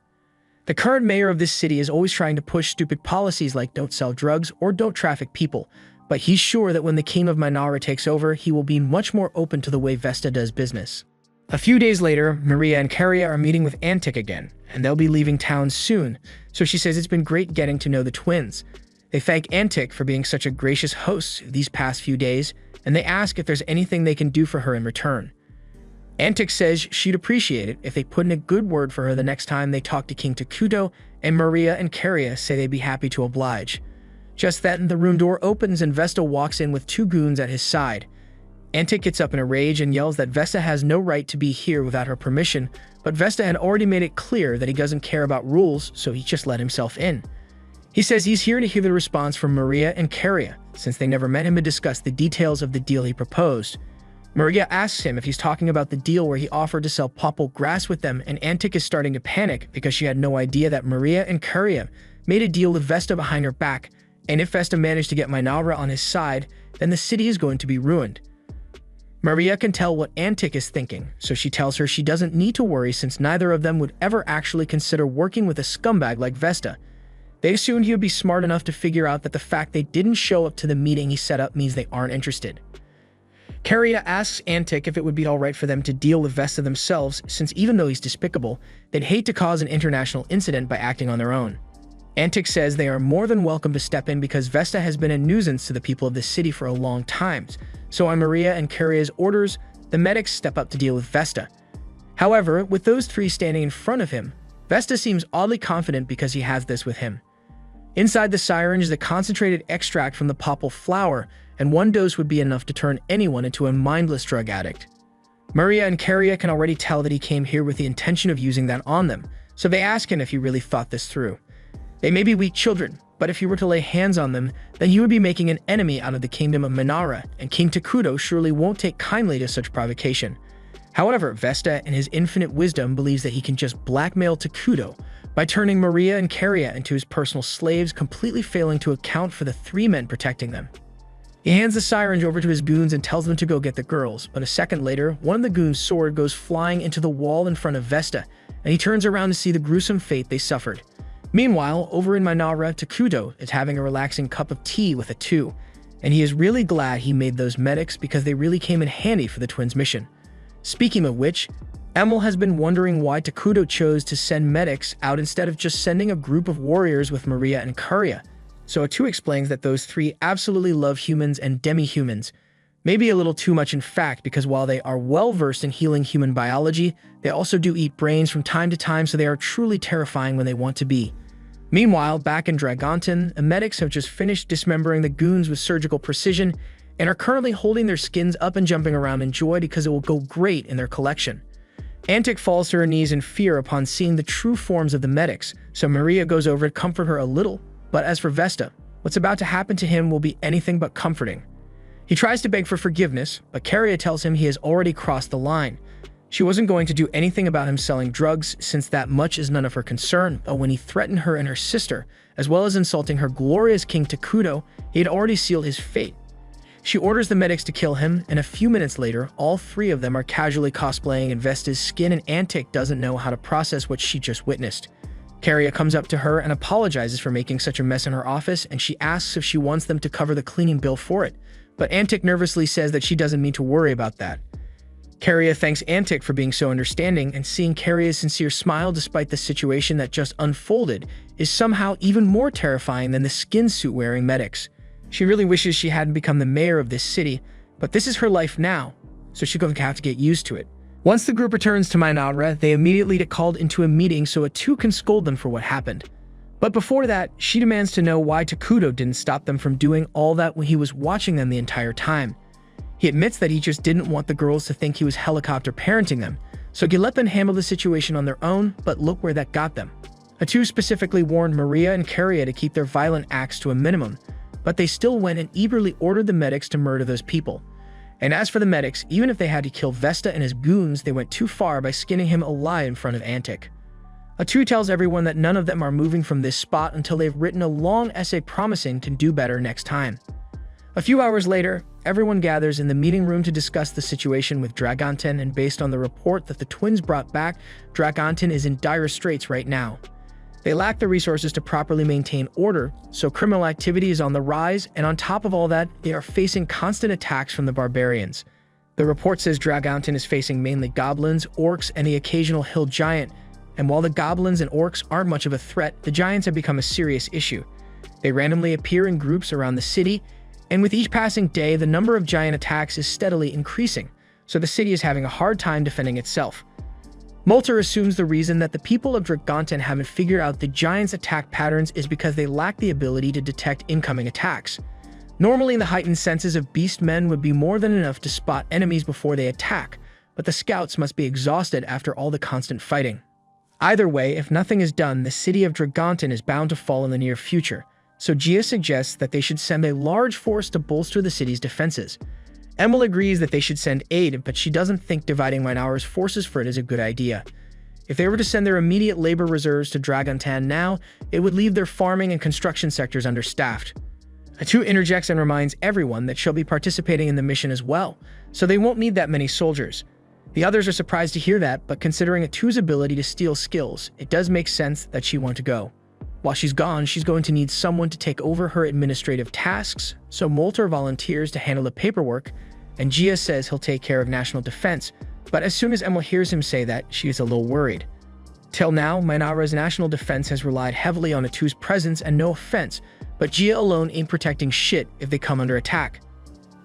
The current mayor of this city is always trying to push stupid policies like don't sell drugs or don't traffic people, but he's sure that when the king of Minara takes over, he will be much more open to the way Vesta does business. A few days later, Maria and Carria are meeting with Antic again, and they'll be leaving town soon, so she says it's been great getting to know the twins. They thank Antic for being such a gracious host these past few days, and they ask if there's anything they can do for her in return. Antic says she'd appreciate it if they put in a good word for her the next time they talk to King Takuto, and Maria and Carria say they'd be happy to oblige. Just then, the room door opens and Vesta walks in with two goons at his side. Antic gets up in a rage and yells that Vesta has no right to be here without her permission, but Vesta had already made it clear that he doesn't care about rules, so he just let himself in. He says he's here to hear the response from Maria and Carria, since they never met him to discuss the details of the deal he proposed. Maria asks him if he's talking about the deal where he offered to sell popple grass with them, and Antic is starting to panic because she had no idea that Maria and Carria made a deal with Vesta behind her back, and if Vesta managed to get Minara on his side, then the city is going to be ruined. Maria can tell what Antic is thinking, so she tells her she doesn't need to worry since neither of them would ever actually consider working with a scumbag like Vesta. They assumed he would be smart enough to figure out that the fact they didn't show up to the meeting he set up means they aren't interested. Carria asks Antic if it would be alright for them to deal with Vesta themselves, since even though he's despicable, they'd hate to cause an international incident by acting on their own. Antic says they are more than welcome to step in because Vesta has been a nuisance to the people of this city for a long time, so on Maria and Carria's orders, the medics step up to deal with Vesta. However, with those three standing in front of him, Vesta seems oddly confident because he has this with him. Inside the syringe is the concentrated extract from the popple flower, and one dose would be enough to turn anyone into a mindless drug addict. Maria and Carria can already tell that he came here with the intention of using that on them, so they ask him if he really thought this through. They may be weak children, but if you were to lay hands on them, then you would be making an enemy out of the kingdom of Minara, and King Takuto surely won't take kindly to such provocation. However, Vesta, in his infinite wisdom, believes that he can just blackmail Takuto by turning Maria and Carria into his personal slaves, completely failing to account for the three men protecting them. He hands the syringe over to his goons and tells them to go get the girls, but a second later, one of the goons' sword goes flying into the wall in front of Vesta, and he turns around to see the gruesome fate they suffered. Meanwhile, over in Minara, Takuto is having a relaxing cup of tea with a two, and he is really glad he made those medics because they really came in handy for the twins' mission. Speaking of which, Emil has been wondering why Takuto chose to send medics out instead of just sending a group of warriors with Maria and Carria. So A2 explains that those three absolutely love humans and demi-humans, maybe a little too much in fact, because while they are well-versed in healing human biology, they also do eat brains from time to time, so they are truly terrifying when they want to be. Meanwhile, back in Dragonton, the medics have just finished dismembering the goons with surgical precision and are currently holding their skins up and jumping around in joy because it will go great in their collection. Antic falls to her knees in fear upon seeing the true forms of the medics, so Maria goes over to comfort her a little, but as for Vesta, what's about to happen to him will be anything but comforting. He tries to beg for forgiveness, but Carria tells him he has already crossed the line. She wasn't going to do anything about him selling drugs, since that much is none of her concern, but when he threatened her and her sister, as well as insulting her glorious King Takuto, he had already sealed his fate. She orders the medics to kill him, and a few minutes later, all three of them are casually cosplaying in Vesta's skin, and Antic doesn't know how to process what she just witnessed. Carria comes up to her and apologizes for making such a mess in her office, and she asks if she wants them to cover the cleaning bill for it, but Antic nervously says that she doesn't need to worry about that. Carria thanks Antic for being so understanding, and seeing Carria's sincere smile despite the situation that just unfolded is somehow even more terrifying than the skin suit wearing medics. She really wishes she hadn't become the mayor of this city, but this is her life now, so she's going to have to get used to it. Once the group returns to Minara, they immediately get called into a meeting so A2 can scold them for what happened. But before that, she demands to know why Takuto didn't stop them from doing all that when he was watching them the entire time. He admits that he just didn't want the girls to think he was helicopter parenting them, so he let them handle the situation on their own, but look where that got them. A2 specifically warned Maria and Carria to keep their violent acts to a minimum, but they still went and eagerly ordered the medics to murder those people. And as for the medics, even if they had to kill Vesta and his goons, they went too far by skinning him alive in front of Antic. Atu tells everyone that none of them are moving from this spot until they've written a long essay promising to do better next time. A few hours later, everyone gathers in the meeting room to discuss the situation with Dragontin, and based on the report that the twins brought back, Dragontin is in dire straits right now. They lack the resources to properly maintain order, so criminal activity is on the rise, and on top of all that, they are facing constant attacks from the barbarians. The report says Dragontin is facing mainly goblins, orcs, and the occasional hill giant, and while the goblins and orcs aren't much of a threat, the giants have become a serious issue. They randomly appear in groups around the city, and with each passing day, the number of giant attacks is steadily increasing, so the city is having a hard time defending itself. Molter assumes the reason that the people of Dragontin haven't figured out the giants' attack patterns is because they lack the ability to detect incoming attacks. Normally, the heightened senses of beastmen would be more than enough to spot enemies before they attack, but the scouts must be exhausted after all the constant fighting. Either way, if nothing is done, the city of Dragontin is bound to fall in the near future, so Gia suggests that they should send a large force to bolster the city's defenses. Emil agrees that they should send aid, but she doesn't think dividing Minora's forces for it is a good idea. If they were to send their immediate labor reserves to Dragontin now, it would leave their farming and construction sectors understaffed. Atu interjects and reminds everyone that she'll be participating in the mission as well, so they won't need that many soldiers. The others are surprised to hear that, but considering Atu's ability to steal skills, it does make sense that she want to go. While she's gone, she's going to need someone to take over her administrative tasks, so Molter volunteers to handle the paperwork, and Gia says he'll take care of national defense, but as soon as Emil hears him say that, she is a little worried. Till now, Minora's national defense has relied heavily on Atu's presence, and no offense, but Gia alone ain't protecting shit if they come under attack.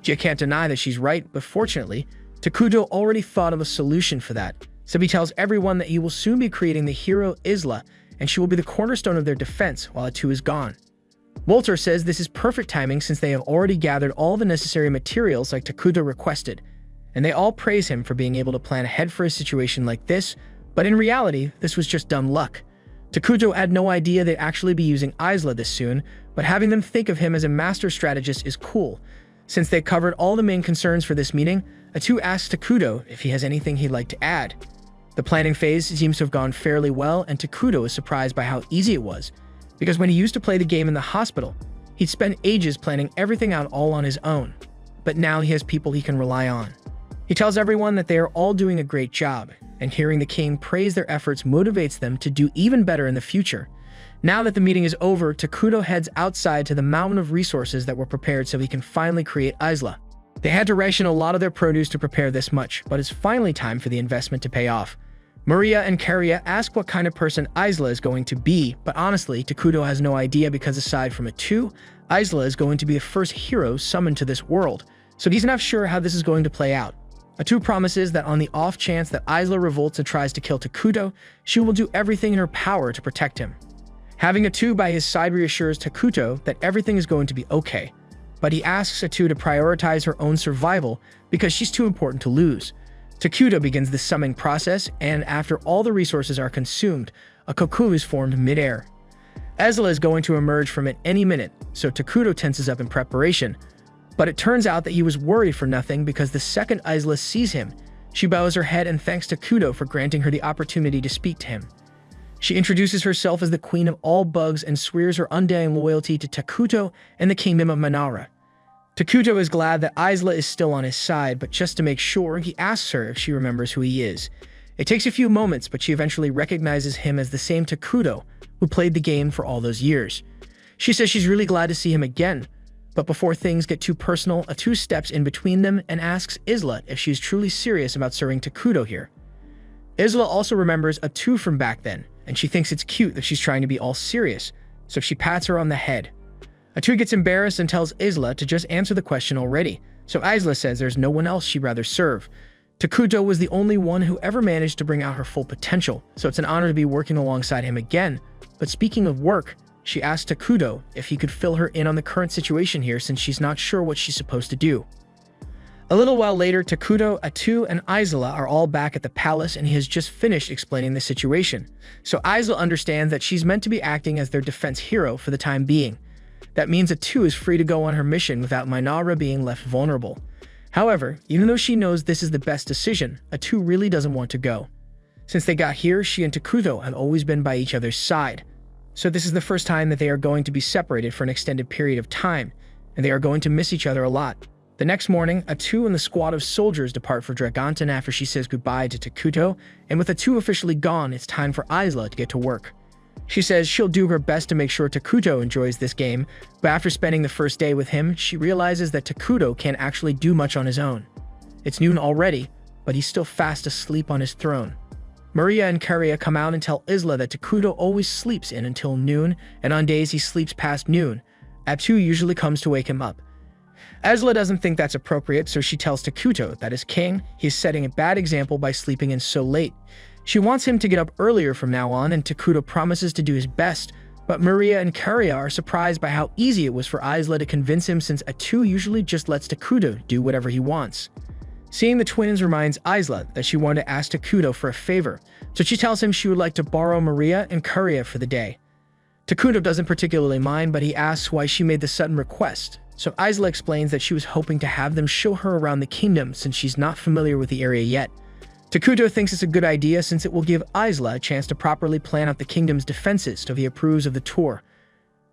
Gia can't deny that she's right, but fortunately, Takuto already thought of a solution for that, so he tells everyone that he will soon be creating the hero Isla, and she will be the cornerstone of their defense while Atu is gone. Molter says this is perfect timing since they have already gathered all the necessary materials like Takuto requested, and they all praise him for being able to plan ahead for a situation like this, but in reality, this was just dumb luck. Takuto had no idea they'd actually be using Isla this soon, but having them think of him as a master strategist is cool. Since they covered all the main concerns for this meeting, Atu asks Takuto if he has anything he'd like to add. The planning phase seems to have gone fairly well, and Takuto is surprised by how easy it was, because when he used to play the game in the hospital, he'd spend ages planning everything out all on his own, but now he has people he can rely on. He tells everyone that they are all doing a great job, and hearing the king praise their efforts motivates them to do even better in the future. Now that the meeting is over, Takuto heads outside to the mountain of resources that were prepared so he can finally create Isla. They had to ration a lot of their produce to prepare this much, but it's finally time for the investment to pay off. Maria and Karia ask what kind of person Isla is going to be, but honestly, Takuto has no idea because aside from Atu, Isla is going to be the first hero summoned to this world, so he's not sure how this is going to play out. Atu promises that on the off chance that Isla revolts and tries to kill Takuto, she will do everything in her power to protect him. Having Atu by his side reassures Takuto that everything is going to be okay, but he asks Atu to prioritize her own survival because she's too important to lose. Takuto begins the summoning process, and after all the resources are consumed, a cocoon is formed mid-air. Isla is going to emerge from it any minute, so Takuto tenses up in preparation. But it turns out that he was worried for nothing because the second Isla sees him, she bows her head and thanks Takuto for granting her the opportunity to speak to him. She introduces herself as the queen of all bugs and swears her undying loyalty to Takuto and the kingdom of Minora. Takuto is glad that Isla is still on his side, but just to make sure, he asks her if she remembers who he is. It takes a few moments, but she eventually recognizes him as the same Takuto who played the game for all those years. She says she's really glad to see him again, but before things get too personal, Atu steps in between them and asks Isla if she's truly serious about serving Takuto here. Isla also remembers Atu from back then, and she thinks it's cute that she's trying to be all serious, so she pats her on the head. Atu gets embarrassed and tells Isla to just answer the question already, so Isla says there's no one else she'd rather serve. Takuto was the only one who ever managed to bring out her full potential, so it's an honor to be working alongside him again. But speaking of work, she asks Takuto if he could fill her in on the current situation here since she's not sure what she's supposed to do. A little while later, Takuto, Atu, and Isla are all back at the palace and he has just finished explaining the situation. So Isla understands that she's meant to be acting as their defense hero for the time being. That means Atu is free to go on her mission without Minora being left vulnerable. However, even though she knows this is the best decision, Atu really doesn't want to go. Since they got here, she and Takuto have always been by each other's side. So this is the first time that they are going to be separated for an extended period of time, and they are going to miss each other a lot. The next morning, Atu and the squad of soldiers depart for Dragonton after she says goodbye to Takuto, and with Atu officially gone, it's time for Isla to get to work. She says she'll do her best to make sure Takuto enjoys this game, but after spending the first day with him, she realizes that Takuto can't actually do much on his own. It's noon already, but he's still fast asleep on his throne. Maria and Karia come out and tell Isla that Takuto always sleeps in until noon, and on days he sleeps past noon. Atu usually comes to wake him up. Isla doesn't think that's appropriate, so she tells Takuto that as king, he is setting a bad example by sleeping in so late. She wants him to get up earlier from now on, and Takuto promises to do his best, but Maria and Karia are surprised by how easy it was for Isla to convince him, since Atu usually just lets Takuto do whatever he wants. Seeing the twins reminds Isla that she wanted to ask Takuto for a favor, so she tells him she would like to borrow Maria and Karia for the day. Takuto doesn't particularly mind, but he asks why she made the sudden request, so Isla explains that she was hoping to have them show her around the kingdom since she's not familiar with the area yet. Takuto thinks it's a good idea since it will give Isla a chance to properly plan out the kingdom's defenses, so he approves of the tour.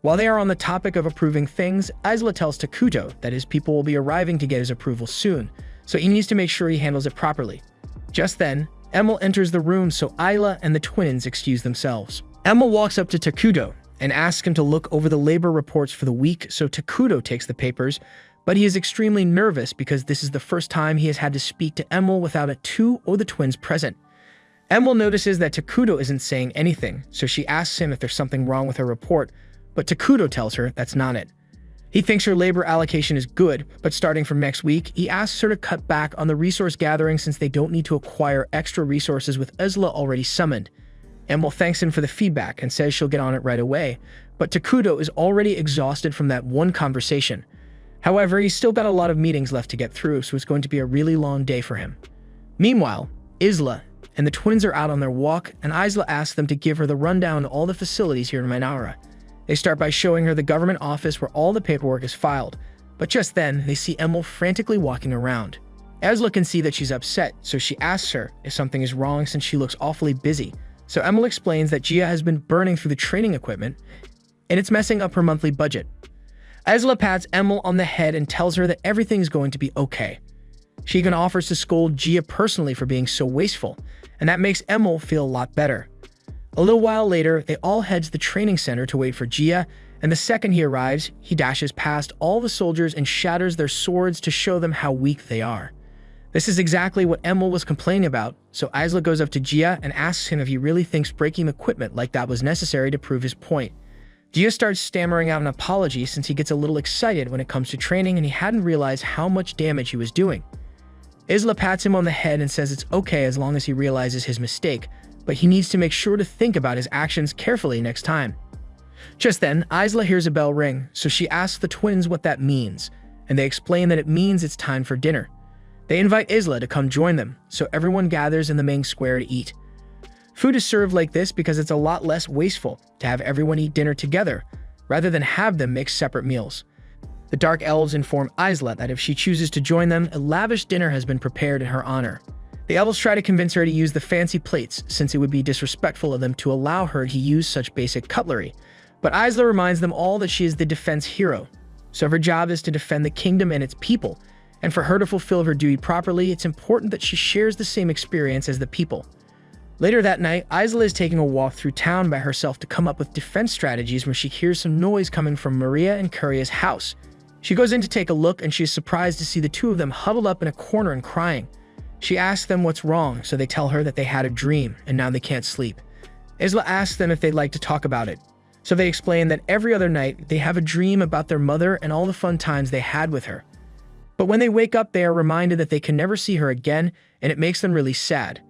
While they are on the topic of approving things, Isla tells Takuto that his people will be arriving to get his approval soon, so he needs to make sure he handles it properly. Just then, Emil enters the room, so Isla and the twins excuse themselves. Emil walks up to Takuto and asks him to look over the labor reports for the week, so Takuto takes the papers, but he is extremely nervous because this is the first time he has had to speak to Emil without Atu or the twins present. Emil notices that Takuto isn't saying anything, so she asks him if there's something wrong with her report, but Takuto tells her that's not it. He thinks her labor allocation is good, but starting from next week, he asks her to cut back on the resource gathering since they don't need to acquire extra resources with Isla already summoned. Emil thanks him for the feedback and says she'll get on it right away, but Takuto is already exhausted from that one conversation. However, he's still got a lot of meetings left to get through, so it's going to be a really long day for him. Meanwhile, Isla and the twins are out on their walk, and Isla asks them to give her the rundown of all the facilities here in Mainara. They start by showing her the government office where all the paperwork is filed, but just then, they see Emil frantically walking around. Isla can see that she's upset, so she asks her if something is wrong since she looks awfully busy. So Emil explains that Gia has been burning through the training equipment, and it's messing up her monthly budget. Isla pats Emil on the head and tells her that everything is going to be okay. She even offers to scold Gia personally for being so wasteful, and that makes Emil feel a lot better. A little while later, they all head to the training center to wait for Gia, and the second he arrives, he dashes past all the soldiers and shatters their swords to show them how weak they are. This is exactly what Emil was complaining about, so Isla goes up to Gia and asks him if he really thinks breaking equipment like that was necessary to prove his point. Gia starts stammering out an apology since he gets a little excited when it comes to training and he hadn't realized how much damage he was doing. Isla pats him on the head and says it's okay as long as he realizes his mistake, but he needs to make sure to think about his actions carefully next time. Just then, Isla hears a bell ring, so she asks the twins what that means, and they explain that it means it's time for dinner. They invite Isla to come join them, so everyone gathers in the main square to eat. Food is served like this because it's a lot less wasteful to have everyone eat dinner together, rather than have them make separate meals. The Dark Elves inform Isla that if she chooses to join them, a lavish dinner has been prepared in her honor. The elves try to convince her to use the fancy plates, since it would be disrespectful of them to allow her to use such basic cutlery. But Isla reminds them all that she is the defense hero, so her job is to defend the kingdom and its people, and for her to fulfill her duty properly, it's important that she shares the same experience as the people. Later that night, Isla is taking a walk through town by herself to come up with defense strategies when she hears some noise coming from Maria and Karia's house. She goes in to take a look and she is surprised to see the two of them huddled up in a corner and crying. She asks them what's wrong, so they tell her that they had a dream and now they can't sleep. Isla asks them if they'd like to talk about it. So they explain that every other night they have a dream about their mother and all the fun times they had with her. But when they wake up, they are reminded that they can never see her again, and it makes them really sad.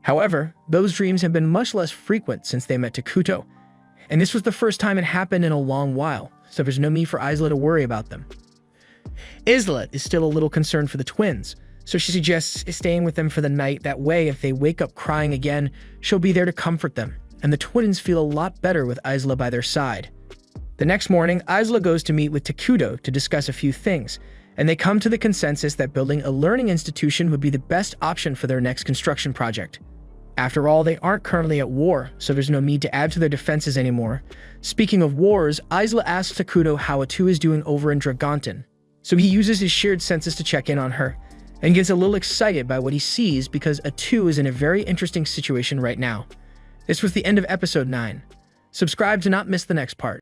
However, those dreams have been much less frequent since they met Takuto, and this was the first time it happened in a long while, so there's no need for Isla to worry about them. Isla is still a little concerned for the twins, so she suggests staying with them for the night. That way, if they wake up crying again, she'll be there to comfort them, and the twins feel a lot better with Isla by their side. The next morning, Isla goes to meet with Takuto to discuss a few things, and they come to the consensus that building a learning institution would be the best option for their next construction project. After all, they aren't currently at war, so there's no need to add to their defenses anymore. Speaking of wars, Isla asks Takuto how Atu is doing over in Dragonton, so he uses his shared senses to check in on her, and gets a little excited by what he sees because Atu is in a very interesting situation right now. This was the end of episode 9. Subscribe to not miss the next part.